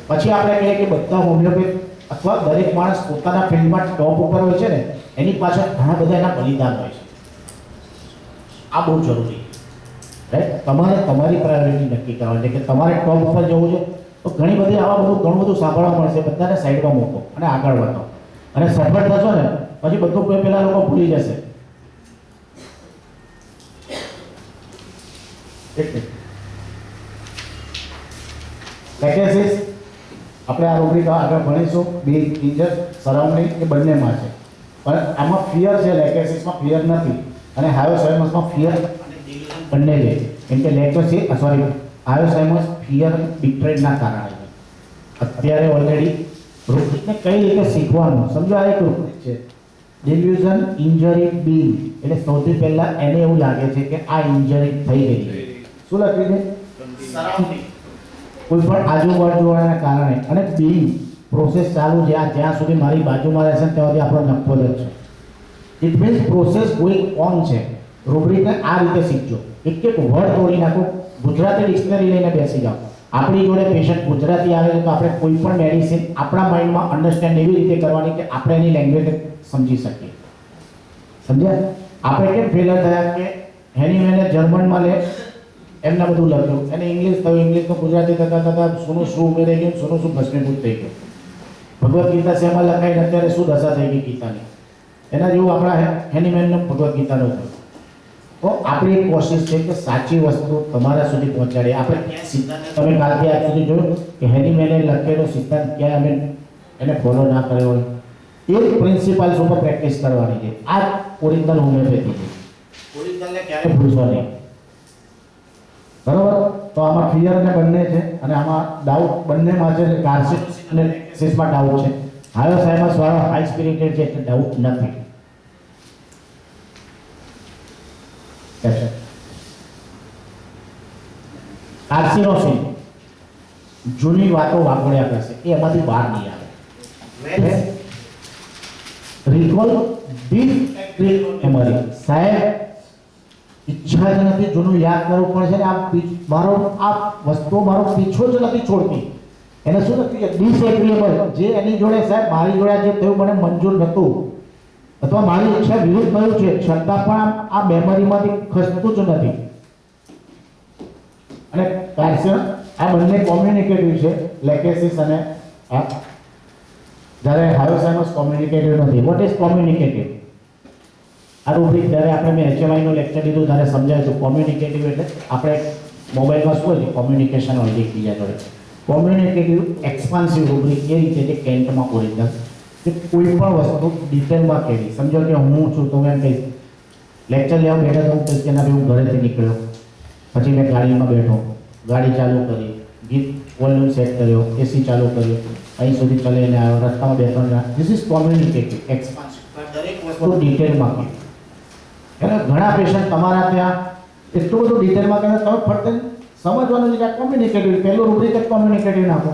પછી આપણે કહીએ કે બધા હોમિયોપેથ અથવા દરેક માણસ પોતાના ફિલ્ડમાં ટોપ ઉપર હોય છે ને, એની પાછળ ઘણા બધા એના બલિદાન હોય છે. આ બહુ જરૂરી રાઈટ. તમારે તમારી પ્રાયોરિટી નક્કી કરવાની છે કે તમારે ટોપ ઉપર જવું છે. તો ઘણી બધી ઘણું બધું સાંભળવા મળશે. બધાને સાઈડમાં મૂકો અને આગળ વધો, અને સફળ થશો ને પછી બધું કોઈ પેલા લોકો ભૂલી જશે. લેકેસિસ આપણે આ રૂબ્રિક આગળ ભણીશું. બિગ ઇન્જર સરાઉન્ડિંગ એ બંનેમાં છે, પણ આમાં ફિયર છે, લેકેસિસમાં ફિયર નથી, અને હાયોસાઇમસમાં ફિયર બંને છે. કેમ કે લેકેસિસ હાયોસાઇમસ ફિયર બિટ્રેડના કારણે છે. અત્યારે ઓલરેડી રૂબ્રિકને કઈ રીતે શીખવાનું સમજો. આ એક રૂબ્રિક છે, ડિલ્યુઝન ઇન્જરી બીઇંગ. એટલે સૌથી પહેલા એને એવું લાગે છે કે આ ઇન્જરી થઈ ગઈ છે. શું લખ્યું છે? સરાઉન્ડિંગ, કોઈ પણ આજુબાજુવાળાના કારણે. અને બીઇંગ પ્રોસેસ ચાલુ છે. આ જ્યાં સુધી મારી બાજુમાં રહેશે ત્યાં સુધી આપણો નફો જ છે. It means process going on છે. રૂબ્રિકને આ રીતે શીખજો. એક એક વર્ડ તોડી નાખો. ગુજરાતી ડિક્શનરી લઈને બેસી જાઓ. આપણી જોડે પેશન્ટ ગુજરાતી આવે છે તો આપણે કોઈ પણ મેડિસિન આપણા માઇન્ડમાં અન્ડરસ્ટેન્ડ એવી રીતે કરવાની કે આપણે એની લેંગ્વેજ સમજી શકીએ. સમજ્યા? આપણે કેમ ફેલર થયા કે હેનીમેને જર્મનમાં લે એમને બધું લખ્યું, એને ઇંગ્લિશ થયું, ઇંગ્લિશમાં ગુજરાતી થતા સોનું શું ઉમેરાઈ ગયું, સોનું શું ભસ્મીભૂત થઈ ગયું. ભગવદ્ ગીતા શેમાં લખાઈને અત્યારે શું દશા થઈ ગઈ ગીતાની, એના જેવું આપણા હેનીમેનનું ભગવદ્ ગીતાનું થયું. તો આપણી એક કોશિશ છે કે સાચી વસ્તુ તમારા સુધી પહોંચાડીએ. આપણે ક્યાં સિદ્ધાંત તમે કાલથી આજ સુધી જોયું કે હેનીમેને લખેલો સિદ્ધાંત ક્યાં અમે એને ફોલો ના કર્યો હોય. એ જ પ્રિન્સિપલ્સ ઉપર પ્રેક્ટિસ કરવાની છે. આ ઓરિજિનલ હોમિયોપેથી છે. ઓરિજિનલને ક્યારે ભૂલશો નહીં. બરોબર? તો આમાં ફિયર ને બંને છે, અને આમાં ડાઉટ બંનેમાં છે. કાર્સિસ અને લેકેસિસમાં ડાઉટ છે. હાયોસાઇમસ વાળો હાઈ સ્પિરિટેડ છે એટલે ડાઉટ નથી. કાર્સિનોસિન જૂની વાતો વાગોળ્યા કરશે, એ એમાંથી બહાર નહીં આવે. Recall deep memory. સાહેબ ઈચ્છા જ નથી જૂનું યાદ કરવું પડશે ને. આ વસ્તુ મારો પીછો જ નથી છોડતી. એને શું નથી ડિસએગ્રીએબલ. જે એની જોડે સાહેબ મારી જોડે જે થયું મને મંજૂર નહોતું, અથવા મારી ઈચ્છા વિરુદ્ધ થયું છે, છતાં પણ આ મેમરીમાંથી ખસતું જ નથી. અને કાર્સિન આ બંને કોમ્યુનિકેટિવ છે, લેકેસિસ અને આ. જ્યારે હાયોસાઇમસ કોમ્યુનિકેટિવ નથી. What is communicative? આ રૂબ્રિક જ્યારે આપણે મેં HMI નું લેક્ચર લીધું ત્યારે સમજાવ્યું હતું. કોમ્યુનિકેટિવ એટલે આપણે મોબાઈલમાં શું હોય છે, કોમ્યુનિકેશન હોય છે એકબીજા જોડે. કોમ્યુનિકેટિવ એક્સપાન્સિવ રૂબ્રિક એ રીતે કે કેન્ટમાં ઓરિજિનલ કે કોઈ પણ વસ્તુ ડિટેલમાં કહેવી. સમજો કે હું છું તો એમ કહીશ, લેક્ચર લેવા બેઠા તો હું કહીશ કે ના ભાઈ હું ઘરેથી નીકળ્યો, પછી મેં ગાડીમાં બેઠો, ગાડી ચાલુ કરી, ગીત વોલ્યુમ સેટ કર્યો, એસી ચાલુ કર્યો, અહીં સુધી ચલાવીને આવ્યો, રસ્તામાં બેઠો. This is communicative expansive. દરેક વસ્તુ ડિટેલમાં કહે. એટલે ઘણા પેશન્ટ તમારા ત્યાં એટલું બધું ડિટેલમાં કહે તમે ફક્ત સમજવાનું છે કે કોમ્યુનિકેટિવ. પહેલું રૂબ્રિક જ કોમ્યુનિકેટિવ નાખો.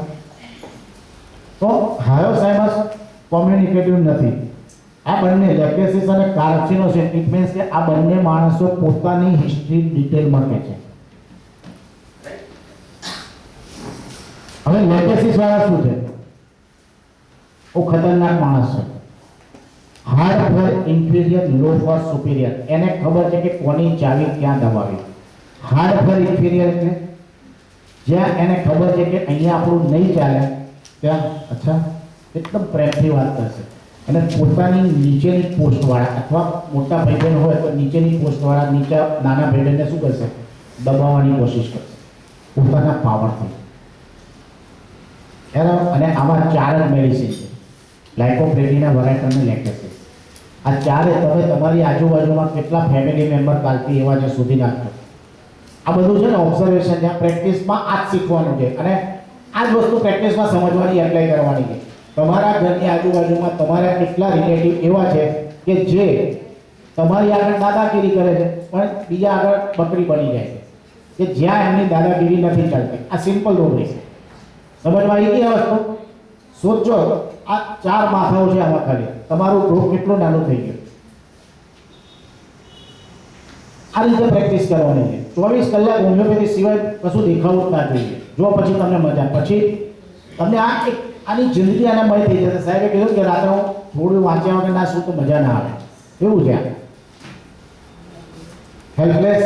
તો હાયોસાઇમસ કોમ્યુનિકેટિવ નથી. આ બંને લેકેસિસ અને કાર્સિનોસિન ઇટ મીન્સ કે આ બંને માણસો પોતાની હિસ્ટ્રી ડિટેલમાં કહે છે. હવે લેકેસિસ વાળા શું છે? બહુ ખતરનાક માણસ છે. Hard for inferior, low for superior. એને ખબર છે કે કોની ચાવી ક્યાં દબાવી. હાર્ડ ફોર ઇન્ફિરિયર એટલે જ્યાં એને ખબર છે કે અહીંયા આપણું નહીં ચાલે ત્યાં અચ્છા એકદમ પ્રેમથી વાત કરશે. અને પોતાની નીચેની પોસ્ટવાળા અથવા મોટા ભાઈબંધ હોય તો નીચેની પોસ્ટવાળા નીચે નાના ભાઈબંધને શું કરશે? દબાવવાની કોશિશ કરશે પોતાના પાવરથી. બરાબર? અને આમાં 4 જ મેડિસિન છે, લાઇકોપ્રેટિના, વરાઇટર અને લેકેસિસ. આ ચારે તમે તમારી આજુબાજુમાં કેટલા ફેમિલી મેમ્બર કાલથી એવા છે શોધી નાખજો. આ બધું છે ને ઓબ્ઝર્વેશન છે, પ્રેક્ટિસમાં આ જ શીખવાનું છે અને આ જ વસ્તુ પ્રેક્ટિસમાં સમજવાની, એપ્લાય કરવાની છે. તમારા ઘરની આજુબાજુમાં તમારા કેટલા રિલેટિવ એવા છે કે જે તમારી આગળ દાદાગીરી કરે છે પણ બીજા આગળ બકરી બની જાય છે, કે જ્યાં એમની દાદાગીરી નથી ચાલતી. આ સિમ્પલ રૂબરી છે, સમજમાં આવી ગઈ આ વસ્તુ? સોચો, આ 4 માથાઓ છે આમાં ખાલી, તમારું ગ્રુપ કેટલું નાનું થઈ ગયું. આ રીતે પ્રેક્ટિસ કરવાની છે. 24 કલાક હોમિયોપેથી સિવાય કશું દેખાવું જ ના જોઈએ. જો પછી તમને મજા, પછી તમને આની જિંદગી આને મળી થઈ જશે. સાહેબે કીધું કે રાત્રે હું થોડું વાંચ્યા વગર ના શું તો મજા ના આવે, એવું છે. હેલ્પલેસ,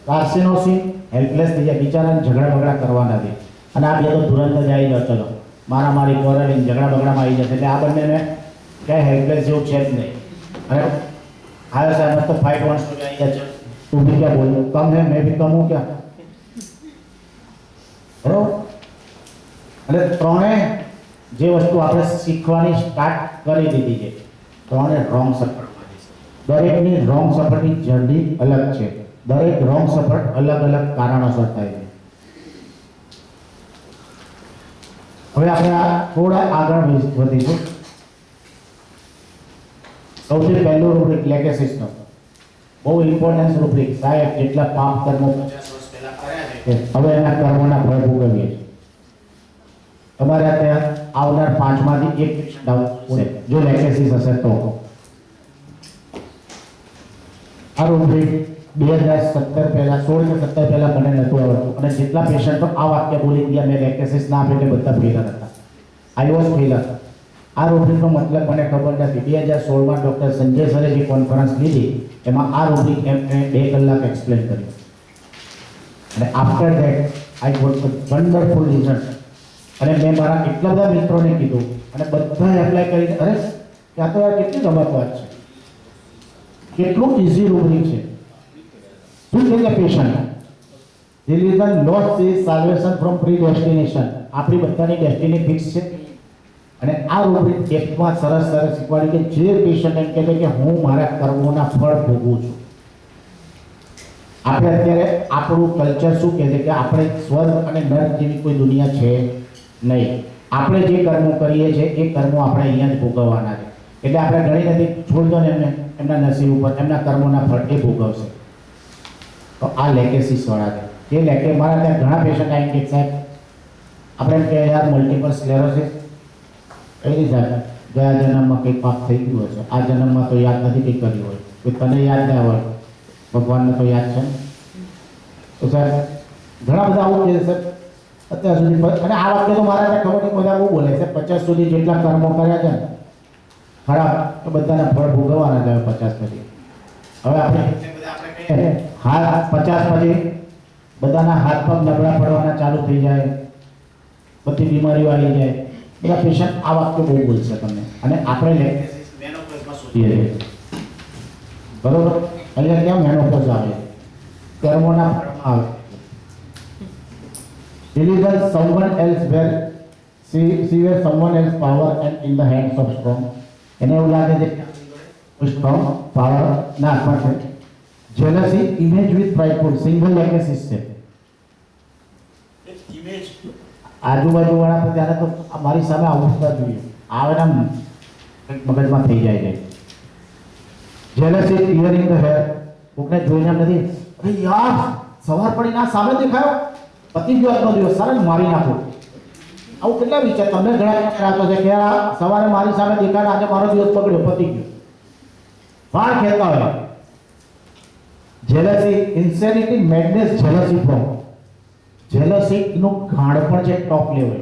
કાર્સિનોસિન, હેલ્પલેસ થઈ જાય, બિચારાને ઝઘડા બગડા કરવા નથી. અને આ બે તો તુરંત જ આવી જાઓ, ચલો મારી કોરડીને ઝઘડા બગડામાં આવી જશે. એટલે આ બંનેને ક્યાંય હેલ્પલેસ જેવું છે જ નહીં. અને હા સાહેબ તો ફાઇટ વોન્ટ્સ ટુ આવી જાય છે, તું भी क्या बोल रहा है, कम है मैं भी कम हूँ क्या, બરોબર? એટલે ત્રણે જે વસ્તુ આપણે શીખવાની સ્ટાર્ટ કરી દીધી છે, ત્રણે રોંગ સપોર્ટમાં છે. દરેકની રોંગ સપોર્ટની જર્ની અલગ છે. દરેક રોંગ સપોર્ટ અલગ અલગ કારણોસર થાય છે. હવે આપણે આ થોડા આગળ વધીશું. સૌથી પહેલું રૂબ્રિક લેગેસીસનો, બહુ ઇમ્પોર્ટન્સ રૂબ્રિક. સાહેબ જેટલા પાપ કર્મો 50 વર્ષ પહેલા કર્યા છે હવે એના કર્મોના ફળ ભોગવીએ છીએ. તમારે ત્યાં આવનાર 5 માંથી 1 પેશન્ટ આવશે જો લેગેસીસ હશે તો. આ રૂબ્રિક 2017 પહેલા 16 કે 17 પહેલા મને નહોતું આવડતું અને જેટલા પેશન્ટો આ વાક્ય બોલી ગયા મેં લેગેસીસ ના આપે એટલે બધા ફેલર હતા. I was failure. આ રૂબ્રિકનો મતલબ મને ખબર નથી. 2016માં ડૉક્ટર સંજય સરે જે કોન્ફરન્સ લીધી એમાં આ રૂબ્રિક એમને 2 કલાક એક્સપ્લેન કર્યું અને after that I got wonderful result. અને મેં મારા કેટલા બધા મિત્રોને કીધું અને બધા એપ્લાય કરીને અરે ત્યાં તો યાર કેટલી ગમત વાત છે, કેટલું ઇઝી રૂબ્રિક છે. શું છે કે patient religion loss is salvation from predestination. આપણી બધાની ડેસ્ટિની ફિક્સ છે અને આ રૂબ્રિક એકમાં સરસ શીખવાડ્યું કે જે પેશન્ટ એમ કહે છે કે હું મારા કર્મોના ફળ ભોગવું છું. આપણે અત્યારે આપણું કલ્ચર શું કહે છે કે આપણે સ્વર્ગ અને નર્ક જેવી કોઈ દુનિયા છે નહીં. આપણે જે કર્મો કરીએ છીએ એ કર્મો આપણે અહીંયા જ ભોગવવાના છે. એટલે આપણે ઘણી નથી છોડ દો ને એમને એમના નસીબ ઉપર એમના કર્મોના ફળ એ ભોગવશે. તો આ લેગેસીસ વાળા છે. એ લેકે મારા ત્યાં ઘણા પેશન્ટ આવી કે સાહેબ આપણે એમ કે યાર મલ્ટિપલ સ્ક્લેરોસિસ કઈ રીતે ગયા જન્મમાં કંઈ પાપ થઈ ગયું હશે, આ જન્મમાં તો યાદ નથી કંઈ કર્યું હોય, તો તને યાદ ના હોય, ભગવાનને તો યાદ છે. તો સાહેબ ઘણા બધા આવું કહે છે અત્યાર સુધી. અને આ વાક્ય તો મારા ખબર નહીં બધા બહુ બોલે છે. 50 સુધી જેટલા કર્મો કર્યા છે ને ખરાબ તો બધાના ફળ ભોગવવાના છે 50 પછી. હવે આપણે હાથ 50 પછી બધાના હાથ પગ નબળા પડવાના ચાલુ થઈ જાય, બધી બીમારીઓ આવી જાય. બધા પેશન્ટ આ વાક્ય બહુ બોલશે તમને અને આપણે લેક્ટેસિસ મેનોપોઝમાં શોધીએ છીએ, બરોબર? અહીંયા ક્યાં મેનોપોઝ આવે, કર્મોના ફળમાં આવે. Deliver someone else where see where someone else power and in the hands of strong. એને એવું લાગે છે સ્ટ્રોંગ પાવર ના પણ છે. જેલસી ઇમેજ વિથ પ્રાઇડફુલ સિંગલ લેગેસીસ છે. ઇમેજ આજુબાજુ વાળા પર ત્યારે તો મારી સામે આવતા જોઈએ આવે ને મગજમાં થઈ જાય છે. Jealousy tearing the hair. કોકને જોઈને એમ નથી અરે યાર સવાર પડીને આ સામે દેખાયો પતિ ગયો આજનો દિવસ સારા મારી નાખો. આવું કેટલા વિચાર તમને ઘણા રાતો છે કે આ સવારે મારી સામે દેખાડે આજે મારો દિવસ પકડ્યો પતિ ગયો વાળ ખેતા હોય. Jealousy insanity madness jealousy from. Jealousy નું ખાણ પણ છે ટોપ લેવલ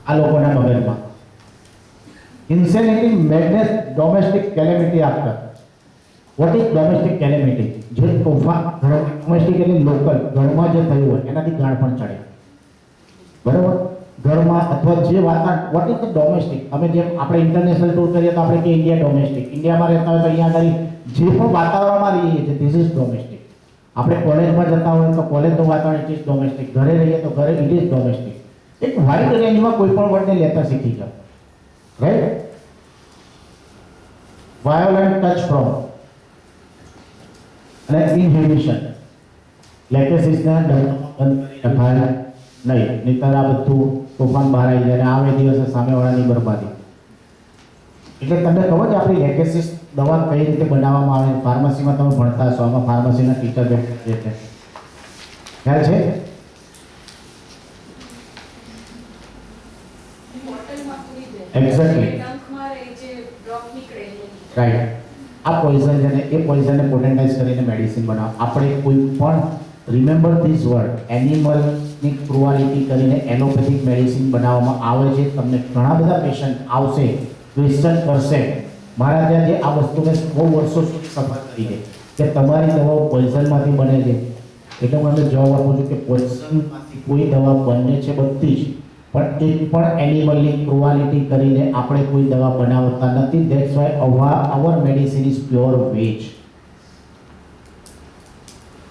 આ લોકોના મગજમાં. Insanity madness domestic calamity after. What is domestic calamity? જે તોફાન ડોમેસ્ટિક એટલે લોકલ ઘરમાં જે થયું હોય એનાથી ગાણ પણ ચડે, બરાબર? ઘરમાં અથવા જે વાતાવરણ વોટ ઇઝ ધ ડોમેસ્ટિક. અમે જેમ આપણે ઇન્ટરનેશનલ ટૂર કરીએ તો આપણે કે ઇન્ડિયા ડોમેસ્ટિક. ઇન્ડિયામાં રહેતા હોય તો અહીંયા આગળ જે પણ વાતાવરણમાં રહીએ છીએ ધીસ ઇઝ ડોમેસ્ટિક. આપણે કોલેજમાં જતા હોય તો કોલેજનું વાતાવરણ ઇટ ઇઝ ડોમેસ્ટિક. ઘરે રહીએ તો ઘરે ઇટ ઇઝ ડોમેસ્ટિક. એક વાઇડ રેન્જમાં કોઈ પણ વર્ડને લેતા શીખી જાઓ, રાઈટ? વાયોલન્ટ ટચ ફ્રોમ અને ઇનહિબિશન. લેકેસિસના ડબ્બા બંધ નહીં, નહીંતર આ બધું તોફાન બહાર આવી જાય અને આવે દિવસે સામેવાળાની બરબાદી. એટલે તમને ખબર છે આપણી લેકેસિસ દવા કઈ રીતે બનાવવામાં આવે? ફાર્મસીમાં તમે ભણતા હશો, આમાં ફાર્મસીના ટીચર જે છે ખ્યાલ છે? Exactly right. આ પોઈઝન છે ને, એ પોઈઝનને પોટેન્ટાઇઝ કરીને મેડિસિન બનાવો. આપણે કોઈ પણ રિમેમ્બર ધીસ વર્ડ, એનિમલની ક્રુઆલિટી કરીને એલોપેથિક મેડિસિન બનાવવામાં આવે છે. તમને ઘણા બધા પેશન્ટ આવશે, ક્વેશ્ચન કરશે મારા ત્યાં જે આ વસ્તુને બહુ વર્ષો સુધી સફર કરી છે કે તમારી દવાઓ પોઈઝનમાંથી બને છે. એટલે હું એમને જવાબ આપું છું કે પોઈઝનમાંથી કોઈ દવા બને છે બધી જ, પણ એક પણ એનિમલની ક્રુઆલિટી કરીને આપણે કોઈ દવા બનાવતા નથી. That's why our medicine is pure veg.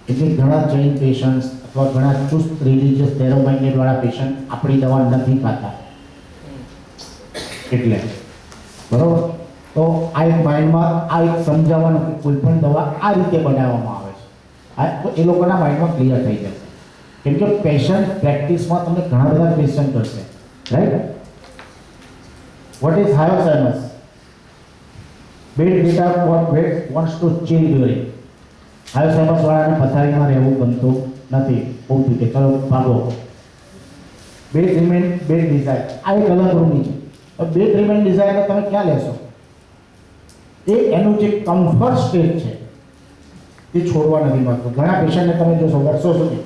એટલે ઘણા જૈન પેશન્ટ્સ અથવા ઘણા ચુસ્ત રિલિજિયસ નેરો માઇન્ડેડ વાળા પેશન્ટ આપણી દવા નથી ખાતા. એટલે બરોબર. તો આ એક માઇન્ડમાં આ એક સમજાવવાનું કે કોઈ પણ દવા આ રીતે બનાવવામાં આવે છે, તો એ લોકોના માઇન્ડમાં ક્લિયર થઈ જશે. કેમ કે પેશન્ટ પ્રેક્ટિસમાં તમને ઘણા બધા ક્વેશ્ચન કરશે, right? What is hyoscyamus? Bed data wants to chill during. Hyoscyamus વાળાને પથારીમાં રહેવું ગમતું નથી, બહુ કે ચલો ભાગો. બેડ ડિઝાયર આ એક અલગ રૂમની છે. બેડ રિમેન ડિઝાયરને તમે ક્યાં લેશો? એ એનું જે કમ્ફર્ટ સ્ટેજ છે એ છોડવા નથી માંગતું. ઘણા પેશન્ટને તમે જોશો વર્ષો સુધી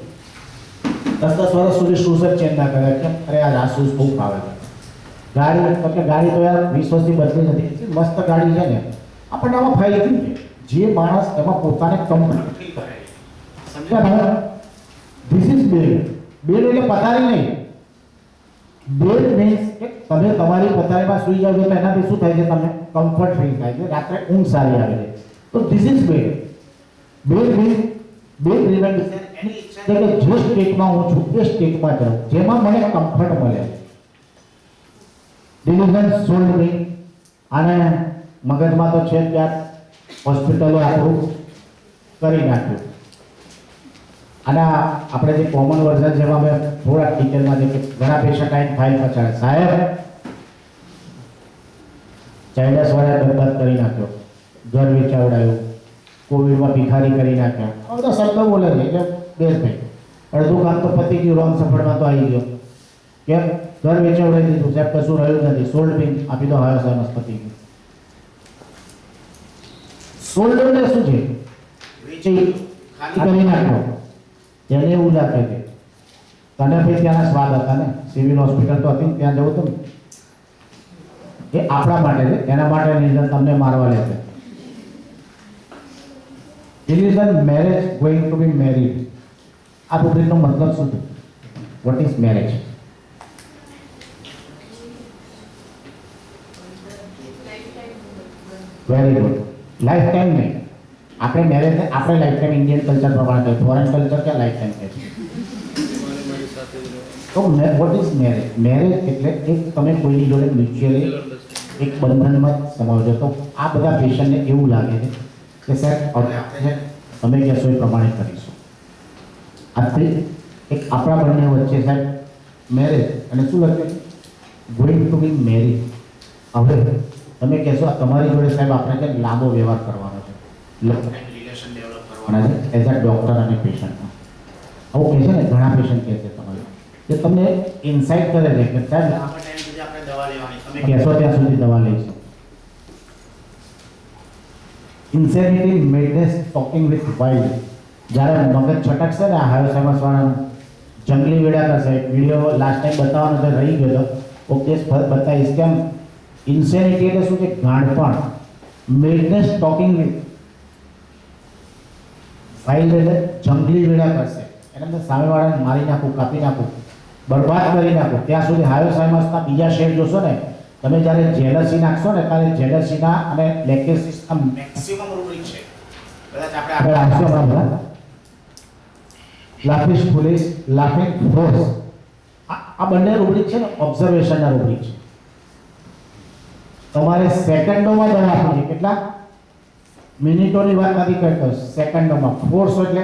10 વર્ષ સુધી શૂઝ જ ચેન્જ ના કરે. કેમ? અરે આ શૂઝ બહુ ફાવે છે. ગાડી તો કે ગાડી તો યાર 20 વર્ષથી બદલી નથી, એટલી મસ્ત ગાડી છે ને, આપણને આમાં ફાઈ ગયું છે. જે માણસ એમાં પોતાને કમ્ફર્ટ ફીલ કરે, સમજ્યા? This is bed. બેડ એટલે પથારી નહીં. બેડ મીન્સ કે તમે તમારી પથારીમાં સૂઈ જાવ છો તો એનાથી શું થાય છે? તમને કમ્ફર્ટ ફીલ થાય છે, રાત્રે ઊંઘ સારી આવે છે. તો this is bed. Bed means bed remain એની ઈચ્છા છે કે જે સ્ટેટમાં હું છું એ સ્ટેટમાં જાઉં જેમાં મને કમ્ફર્ટ મળે. ડિલિઝન સોલ્ડ મી. અને મગજમાં તો છે ત્યાં હોસ્પિટલો આપણું કરી નાખ્યું. અને આપણે જે કોમન વર્ઝન જેમાં મેં થોડા ડિટેલમાં જે કે ઘણા પેશન્ટ આવીને ફાઇલ પછાડે, સાહેબ ચાઇલ્ડસ વાળા બરબાદ કરી નાખ્યો, ઘર વેચાવડાયું, કોવિડમાં ભિખારી કરી નાખ્યા, આ બધા શબ્દો બોલે છે. એટલે બેસ ભાઈ અડધું કામ તો પતી ગયું, રોંગ સફળમાં તો આવી ગયો. કેમ? ઘર વેચાવડાવી દીધું, સાહેબ કશું રહ્યું નથી, સોલ્ડ પિન આપી દો, હાયો સાહેબ પતી ગયું. સોલ્ડ એટલે શું છે? વેચી ખાલી કરી નાખ્યો. એને એવું લાગે છે તને ભાઈ ત્યાંના સ્વાદ હતા ને, સિવિલ હોસ્પિટલ તો હતી, ત્યાં જવું હતું ને, એ આપણા માટે છે, એના માટે નહીં તમને મારવા લે છે. Illusion marriage going to be married. આ રૂબ્રિકનો મતલબ શું છે? What is marriage? Very good. Life time નહીં. આપણે મેરેજ આપણે લાઈફ ટાઈમ ઇન્ડિયન કલ્ચર પ્રમાણે કહે, ફોરેન કલ્ચર ક્યાં લાઈફ ટાઈમ કહે છે? તો વોટ ઇઝ મેરેજ? મેરેજ એટલે એક તમે કોઈની જોડે મ્યુચ્યુઅલી એક બંધનમાં સમાવજો. તો આ બધા પેશન્ટને એવું લાગે છે કે સાહેબ હવે આપણે તમે કહેશો એ પ્રમાણે કરીશું. આથી એક આપણા બંને વચ્ચે સાહેબ મેરેજ અને શું લખ્યું? Going to be married. હવે તમે કહેશો આ તમારી જોડે સાહેબ આપણે કંઈક લાંબો વ્યવહાર કરવાનો છે, રિલેશન ડેવલપ કરવાના છે એઝ અ ડૉક્ટર અને પેશન્ટમાં. આવું કહે છે ને, ઘણા પેશન્ટ કહે છે તમારે, કે તમને ઇન્સાઇટ કરે છે કે સાહેબ લાંબા ટાઈમ સુધી આપણે દવા લેવાની, તમે કહેશો ત્યાં સુધી દવા લઈશું. ઇન્સેનિટી મેડનેસ ટોકિંગ વિથ વાઇલ્ડ. જ્યારે મગજ છટકશે ને, આ હાયોસાઇનસ વાળાનું જંગલી વેડા કરશે. વિડીયો લાસ્ટ ટાઈમ બતાવવાનો તો રહી ગયો હતો, ઓકે બતાવીશ. કેમ? ઇન્સેનિટી એટલે શું છે? ગાંડપણ. મેડનેસ ટોકિંગ વિથ વાઇલ્ડ એટલે જંગલી વેડા કરશે. એને તમે સામેવાળાને મારી નાખું, કાપી નાખું, બરબાદ કરી નાખું. ત્યાં સુધી હાયોસાઇનસના બીજા શેડ જોશો ને તમે, જ્યારે જેલસી નાખશો ને ત્યારે જેલસીના અને લેકેસિસના મેક્સિમમ રૂબ્રિક છે. કદાચ આપણે આગળ આવશું હમણાં બધા. લાફિશ ફુલિશ, લાફિંગ ફોર્સ, આ બંને રૂબ્રિક છે ને ઓબ્ઝર્વેશનના રૂબ્રિક છે. તમારે સેકન્ડોમાં દવા આપવી છે. કેટલા મિનિટોની વાત નથી કરતો, સેકન્ડોમાં. ફોર્સ એટલે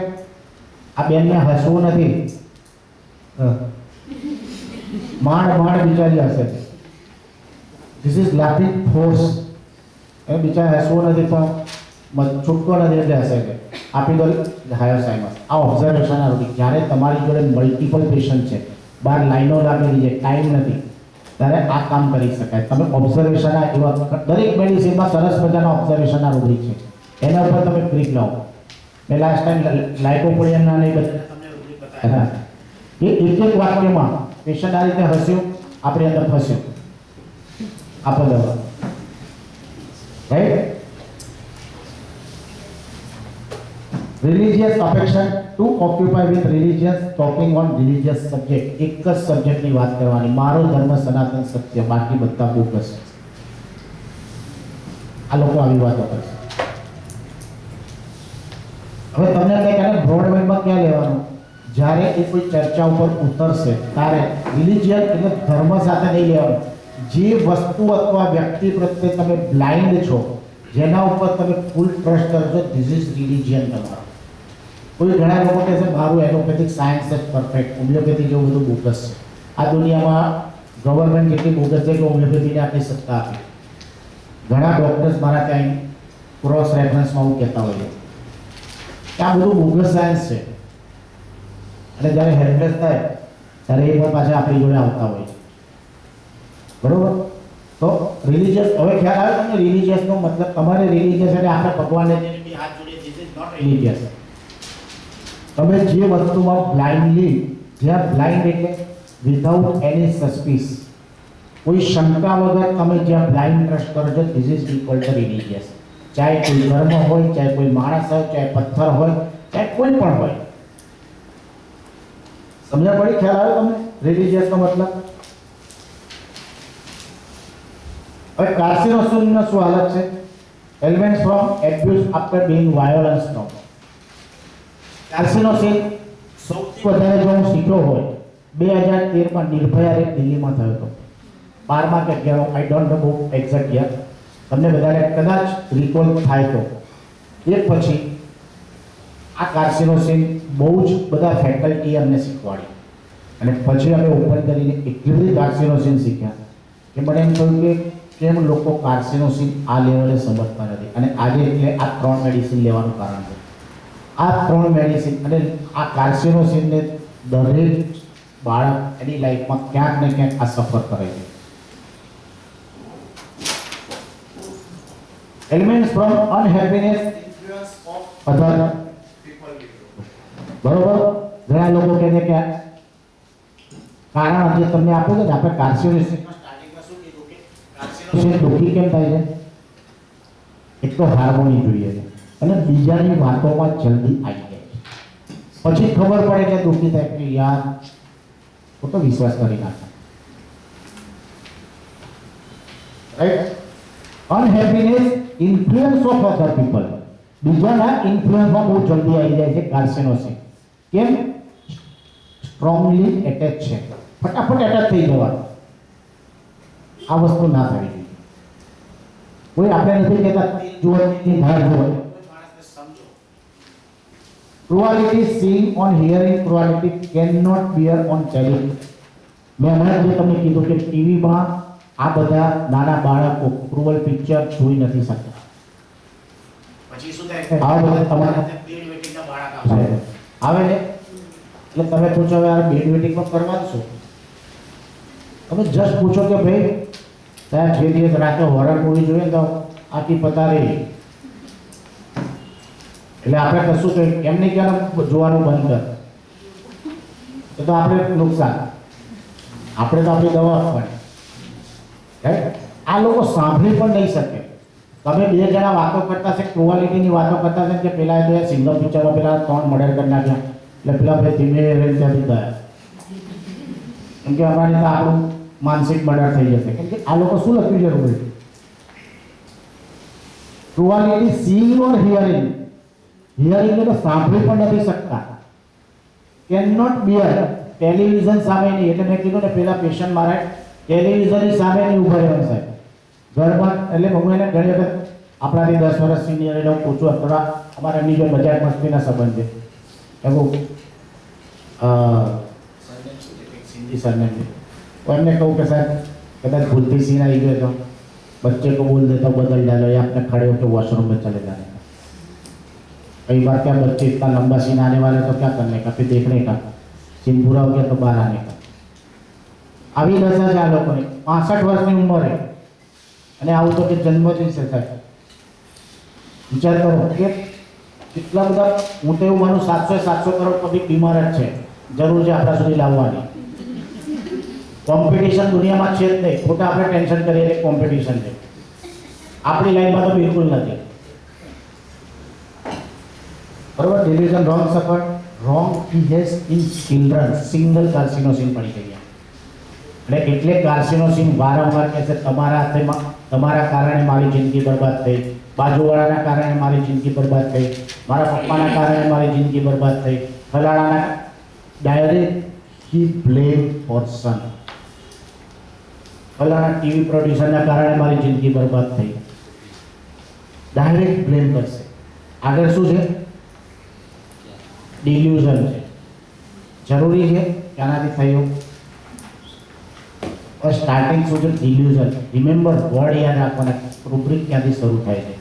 આ બેનને હસવું નથી, માંડ બિચારી હશે. This is laughing force. એ બિચારા હસવું નથી પણ છૂટકો નથી એટલે હશે કે આપી દો હાયર સાયન્સ. આ ઓબ્ઝર્વેશન રૂટીન. જ્યારે તમારી જોડે મલ્ટિપલ પેશન્ટ છે, બહાર લાઈનો લાગેલી છે, ટાઈમ નથી, ત્યારે આ કામ કરી શકાય. તમે ઓબ્ઝર્વેશન એવા દરેક મેડિસિનમાં સરસ મજાના ઓબ્ઝર્વેશનના રૂબ્રિક છે, એના ઉપર તમે ક્લિક લાવો. મેં લાસ્ટ ટાઈમ લાઇકોપોડિયમના ને બધા તમને રૂબ્રિક બતાવ્યા. એ એક વાક્યમાં પેશન્ટ આ રીતે હસ્યું, આપણી અંદર ફસ્યું, આપો દવા. Right? Religious affection to occupy with religious, talking on religious subject. એક જ સબ્જેક્ટની વાત કરવાની. મારો ધર્મ સનાતન સત્ય, બાકી બધા બોગસ. આ લોકો આવી વાતો કરશે. હવે તમને કંઈક આને બ્રોડ વેમાં ક્યાં લેવાનું? જ્યારે એ કોઈ ચર્ચા ઉપર ઉતરશે ત્યારે રિલિજિયન એટલે ધર્મ સાથે નહીં લેવાનું. જે વસ્તુ અથવા વ્યક્તિ પ્રત્યે તમે બ્લાઇન્ડ છો, જેના ઉપર તમે ફૂલ ટ્રસ્ટ કરો છો, ધીસ ઇઝ રિલિજિયન તમારો. કોઈ ઘણા લોકો કહે છે મારું એલોપેથિક સાયન્સ જ પરફેક્ટ, હોમિયોપેથી જેવું બધું બોગસ છે. આ દુનિયામાં ગવર્મેન્ટ જેટલી બોગસ છે કે હોમિયોપેથીને આટલી સત્તા આપી. ઘણા ડૉક્ટર્સ મારા ત્યાં ક્રોસ રેફરન્સમાં હું કહેતા હોય કે આ બધું બોગસ સાયન્સ છે. અને જ્યારે હેલ્પલેસ થાય ત્યારે એ પણ પાછા આપણી જોડે આવતા હોય છે. બરોબર? તો રિલિજિયસ, હવે ખ્યાલ આવે તમને રિલિજિયસનો મતલબ? તમારે રિલિજિયસ એટલે આપણે ભગવાનને જેને હાથ જોડે, ધીસ ઇઝ નોટ રિલિજિયસ. તમે જે વસ્તુમાં બ્લાઇન્ડલી, જ્યાં બ્લાઇન્ડ એટલે વિધાઉટ એની સસ્પિસ, કોઈ શંકા વગર તમે જ્યાં બ્લાઇન્ડ ટ્રસ્ટ કરો છો, this is equal to religious. ચાહે કોઈ ધર્મ હોય, ચાહે કોઈ માણસ હોય, ચાહે પથ્થર હોય, ચાહે કોઈ પણ હોય. સમજણ પડી? ખ્યાલ આવે તમને રિલિજિયસનો મતલબ? હવે કાર્સિનોજનનો શું હાલત છે? Ailments from abuse after being violence નો. કાર્સિનોસિન સૌથી વધારે જો હું શીખ્યો હોય 2013માં નિર્ભયા રેપ દિલ્હીમાં થયો હતો. 12માં કે 11, I don't know exact year. તમને બધાને કદાચ રિકોલ થાય તો એ પછી આ કાર્સિનોસિન બહુ જ બધા ફેકલ્ટી અમને શીખવાડી, અને પછી અમે ઓપન કરીને એટલી બધી કાર્સિનોસિન શીખ્યા કે મને એમ થયું કે કેમ લોકો કાર્સિનોસિન આ લેવલે સમજતા નથી. અને આજે એટલે આ 3 મેડિસિન લેવાનું કારણ છે. આ 3 મેડિસિન અને આ કાર્સિનોસિનને દરેક બાળક એની લાઈફમાં ક્યાંક ને ક્યાંક આ સફર કરે છે. Ailments from unhappiness, influence of other people. બરોબર? ઘણા લોકો કહે છે કે કારણ જે તમને આપો છો ને, આપણે કાર્સિનોસિન સ્ટાર્ટિંગમાં શું કીધું કે કાર્સિનોસિન દુઃખી કેમ થાય છે? એક તો હાર્મોની જોઈએ છે, અને બીજાની વાતોમાં જલ્દી આવી જાય છે. પછી ખબર પડે કે દુઃખી થાય કે યાર હું તો વિશ્વાસ કરી નાખે. Right? Unhappiness, influence of other people. બીજાના ઇન્ફ્લુઅન્સમાં બહુ જલ્દી આવી જાય છે કાર્સિનોસિન. કેમ? સ્ટ્રોંગલી એટેચ છે, ફટાફટ એટેચ થઈ જવાનું. આ વસ્તુ ના થવી જોઈએ. કોઈ આપણે નથી કહેતા જોવાની બહાર જોવાની. Cruelty seen on hearing, cruelty cannot bear on telling. મેં હમણાં જે તમને કીધું કે ટીવીમાં આ બધા નાના બાળકો ક્રુઅલ પિક્ચર જોઈ નથી શકતા. પછી શું થાય? આ બધા તમારા બેડ વેટિંગના બાળક આવે ને, એટલે તમે પૂછો હવે આ બેડ વેટિંગમાં કરવાનું શું? તમે જસ્ટ પૂછો કે ભાઈ ત્યાં જે દિવસ રાતે હોરર મૂવી જોઈએ તો આખી પતારી, એટલે આપણે કશું તો એમ નહીં કે જોવાનું બંધ કર, તો આપણે નુકસાન. આપણે તો આપણી દવા આપવાની. આ લોકો સાંભળી પણ નહીં શકે. તમે 2 જણા વાતો કરતા છે, ક્રુઆલિટીની વાતો કરતા છે કે પેલા તો સિંગલ પિક્ચરમાં પેલા 3 મર્ડર કરી નાખ્યા, એટલે પેલા ભાઈ ધીમે રહીને ત્યાંથી ગયા, કેમ કે અમારી તો આપણું માનસિક મર્ડર થઈ જશે. કેમ કે આ લોકો શું લખ્યું છે રૂલ? ક્રુઆલિટી સીઈંગ ઓર હિયરિંગ. હિયરિંગ એટલે સાંભળી પણ નથી શકતા. કેન નોટ બિયર, ટેલિવિઝન સામે નહીં. એટલે મેં કીધું ને પેલા પેશન્ટ મારે ટેલિવિઝનની સામે નહીં ઊભા રહેવાનું સાહેબ. ઘરમાં એટલે હું એને ઘણી વખત આપણાથી 10 વર્ષ સિનિયર એટલે હું પૂછું, થોડા અમારા એમની જો મજાક મસ્તીના સંબંધ છે, એવું सिंधी सरनेम है। और हमने कहूँ कि सर कदर भूलती सीन आई गए तो बच्चे को बोल देता हूँ बदल डालो या अपने खड़े होकर वॉशरूम में चले जाने का। कई बार क्या बच्चे इतना लंबा सीन आने वाले तो क्या करने का, फिर देखने का, सीन पूरा हो गया तो बाहर आने का। अभी दशा છે આ લોકોને 65 વર્ષની ઉંમર है અને આવું તો કે જન્મથી જ થાય। વિચાર કરો કે કેટલા બધા, હું તો એવું માનું 700 કરોડ પબ્લિક બીમાર જ છે, જરૂર છે આપણા સુધી લાવવાની। કોમ્પિટિશન દુનિયામાં છે જ નહીં, ખોટા આપણે ટેન્શન કરીએ કે કોમ્પિટિશન છે, આપણી લાઈનમાં તો બિલકુલ નથી। બરોબર, delusion wrong suffer wrong is in children single carcinosin પડી ગઈ એટલે એટલે કાર્સિનોસિન વારંવાર કહેશે તમારા કારણે મારી જિંદગી બરબાદ થઈ, બાજુવાળાના કારણે મારી જિંદગી બરબાદ થઈ, મારા પપ્પાના કારણે મારી જિંદગી બરબાદ થઈ, ફલાણાના ડાયરેક્ટ ही ब्लेम फॉर सन, फलाना टीवी प्रोड्यूसर कारण मारी जिंदगी बर्बाद थी, डायरेक्ट ब्लेम करसे। आगे शू है डिल्यूजन है, जरूरी है क्या थयो और स्टार्टिंग शू है डिल्यूजन। रिमेम्बर वर्ड याद रखवाना, रूब्रिक क्या शुरू थाय छे।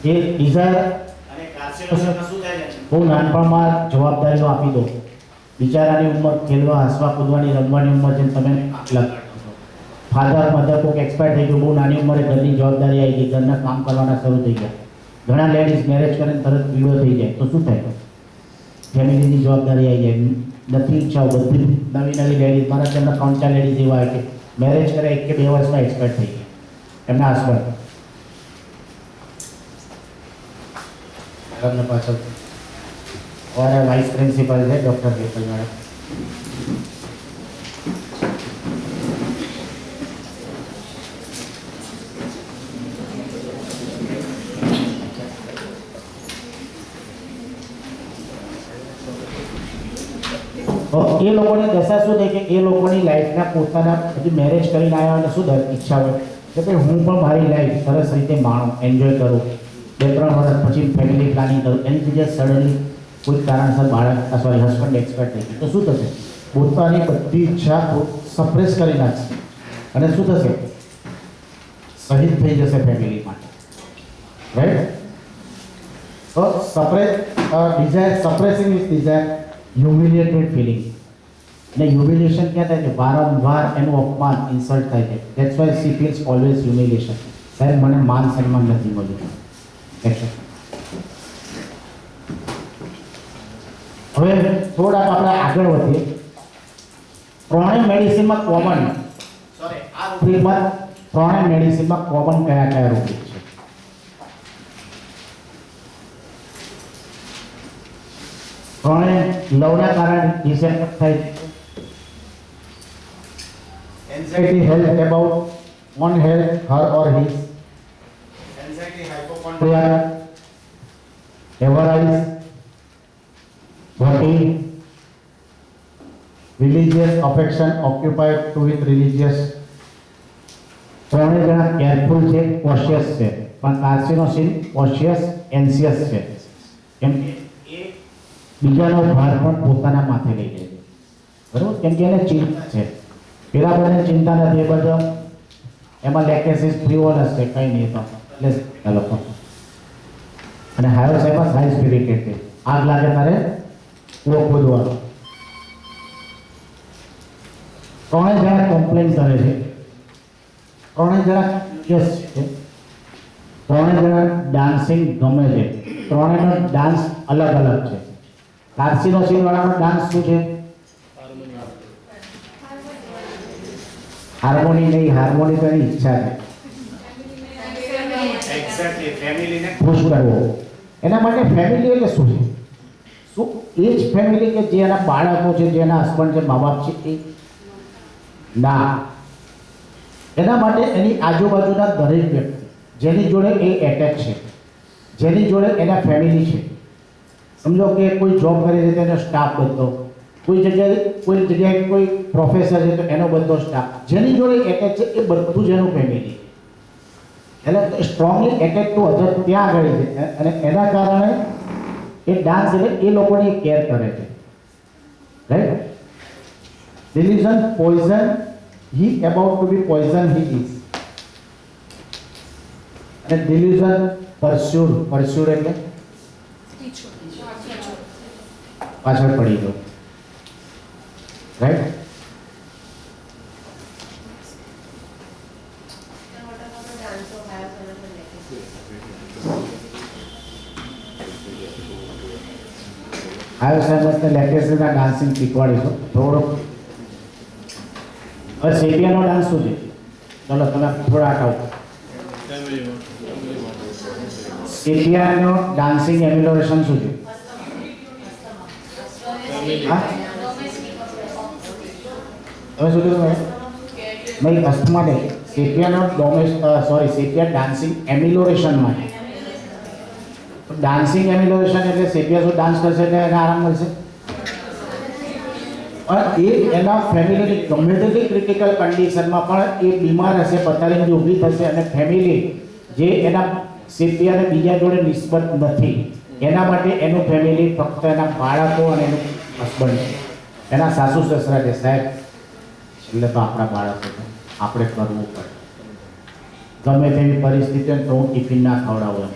ये डिजायर अने कार्सिनोसिस में शू थाय छे, बहु नानपणमां जवाबदारीओ आपी दो, बिचारानी उम्र खेलवा हसवा कूदवानी रमवानी उम्र छे, तमे आटला फाधर मधर कोई एक्सपायर थई गयो, बहु नानी उम्रे घरनी जवाबदारी आई गई, घरना काम करवाना शरू थई गया। घणा लेडीज मैरेज करीने तरत पीड़ो थई जाए तो शुं थाय, फेमिलीनी जवाबदारी आई जाए, नथी इच्छाओ बधी नवी नवी लेडीज, मारा त्याना 3-4 लेडीज एवा के मैरेज करे 1 के 2 वर्षमां एक्सपायर थई गया एमना हसबंड। मैडम ने पाछळ और वाइस प्रिंसिपल है डॉक्टर विपल मैडम। तो ये लोगों ने दशा शू थे कि ये लोगों की लाइफना पोताना हजी मैरेज करीने आया होय शू इच्छा हो कि भाई हूँ पण मारी लाइफ सरस रीते माणूं एन्जॉय करूँ, 2-3 वर्ष पछी फैमिली प्लानिंग करूँ, एनी जग्याए सडनली कोई कारणसर बाळक सॉरी हस्बंड एक्सपायर थई गयुं तो शुं थशे, पोतानी बधी इच्छा सप्रेस करी नाखशे अने शुं थशे, शहीद थई जशे फैमिली माटे, राइट। तो suppress desire suppressing is desire humiliated feeling ने ह्यूमिलिएशन क्या थाय छे, वारंवार एनुं अपमान इन्सल्ट थाय छे, that's why she feels always humiliation, साहेब मने मान सन्मान नथी मळ्युं। હવે થોડા આપણે આગળ વધીએ। ત્રણેય મેડિસિનમાં કોમન સોરી આ રૂબ્રિકમાં ત્રણેય મેડિસિનમાં કોમન કયા કયા રૂબ્રિક છે? ત્રણેય લવના કારણે ડિસેપ્ટ થાય। Anxiety health about own health her or his, anxiety hypochondria arise body, religious affection occupied to with religious। ત્રણેય જણા કેરફુલ છે, કોશિયસ છે, પણ કાર્સિનોસિન કોશિયસ એન્સિયસ છે, કેમ કે એ બીજાનો ભાર પણ પોતાના માથે લઈ જાય, બરાબર, કેમ કે એને ચિંતા છે, પેલા બધાને ચિંતા નથી, એ બધો એમાં લેકેસિસ ફ્રીવોલસ છે, કંઈ નહીં તો એટલે લોકો અને હાયર સાહેબ હાઈ સ્પિરિટેડ છે, આગ લાગે તારે वो खोदवानो। ત્રણેય જણા કમ્પ્લેન કરે છે, ત્રણેય જણા ક્યુરિયસ છે, ત્રણેય જણા ડાન્સિંગ ગમે છે, ત્રણેયનો ડાન્સ અલગ અલગ છે। કાર્સિનોસિન વાળાનો ડાન્સ શું છે? હાર્મોની નહીં, હાર્મોની તો એની ઈચ્છા છે, એક્ઝેક્ટલી ફેમિલીને ખુશ કરવો। એના માટે ફેમિલી એટલે શું છે? શું એ જ ફેમિલી કે જેના બાળકો છે, જેના હસબન્ડ છે, મા બાપ છે, એ ના, એના માટે એની આજુબાજુના દરેક વ્યક્તિ જેની જોડે એ એટેચ છે, જેની જોડે એના ફેમિલી છે, સમજો કે કોઈ જોબ કરે છે તો એનો સ્ટાફ બધો, કોઈ જગ્યાએ કોઈ પ્રોફેસર છે તો એનો બધો સ્ટાફ, જેની જોડે એટેચ છે એ બધું જ એનું ફેમિલી। એટલે સ્ટ્રોંગલી એટેચ ટુ અધર ત્યાં આગળ છે અને એના કારણે એ ડાન્સ એટલે એ લોકોની કેર કરે છે, right? delusion poison, he about to be poison he is. અને delusion pursued એટલે પાછળ પડી ગયો, રાઈટ? આવ્યો સાહેબ લેટેસ્ટના ડાન્સિંગ શીખવાડીશું થોડોક. હવે સેપિયાનો ડાન્સ શું છે? ચલો તમે થોડા હટાવો. સેપિયાનો ડાન્સિંગ એમ્યુલરેશન શું છે? હા તમે શું કીધું ભાઈ? અસ્થમા માટે સેપિયાનો સેપિયા ડાન્સિંગ એમ્યુલરેશન માટે. ડાન્સિંગ એમ્યુલરેશન એટલે સેપિયા શું ડાન્સ કરશે એટલે એને આરામ મળશે. પણ એ એના ફેમિલીની ગમે તેટલી ક્રિટિકલ કન્ડિશનમાં પણ એ બીમાર હશે, પથારીની ઊભી થશે અને ફેમિલી જે એના સેપિયાને બીજા જોડે નિસ્બત નથી, એના માટે એનું ફેમિલી ફક્ત એના બાળકો અને એનું હસબન્ડ છે, એના સાસુ સસરા છે. સાહેબ એટલે તો આપણા બાળકો છે, આપણે કરવું પડે. ગમે તેવી પરિસ્થિતિ તો હું ટિફિન ના ખવડાવું,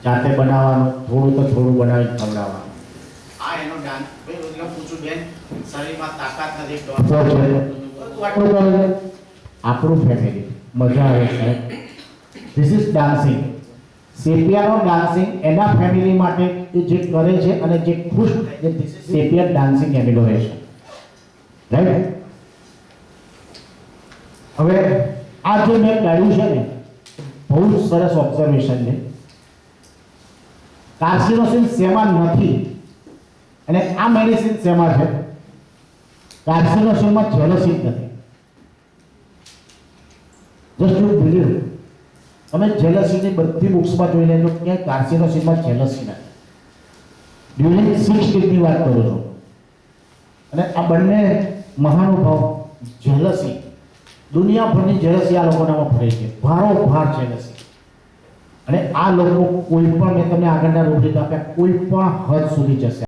જાતે બનાવવાનું, થોડું તો થોડું બનાવીને ખવડાવવાનું. આ એનો ડાન્સ એટલે પૂછું બેન, શરીરમાં તાકાત નથી, આપણું ફેમિલી મજા આવે સાહેબ. This is dancing. સેપિયાનો ડાન્સિંગ એના ફેમિલી માટે જે કરે છે અને જે ખુશ થાય છે, this is sepia dancing emulation, right? હવે આ જે મેં કાઢ્યું છે ને, બહુ જ સરસ ઓબ્ઝર્વેશન છે. કાર્સિનોસિન શેમાં નથી અને આ મેડિસિન શેમાં છે? કાર્સિનોસિનમાં જેલસી નથી. Just you believe. તમે જેલસીની બધી બુક્સમાં જોઈ લેજો, ક્યાંય કાર્સિનોસિનમાં જેલસી નથી. ડ્યુરિંગ 6 સ્ટેજની વાત કરું છું. અને આ બંને મહાનુભાવ જેલસી, દુનિયાભરની જેલસી આ લોકોનામાં ભરે છે, ભારોભાર જેલસી. અને આ લોકો કોઈ પણ, મેં તમને આગળના રૂપરેખા આપ્યા, કોઈ પણ હદ સુધી જશે.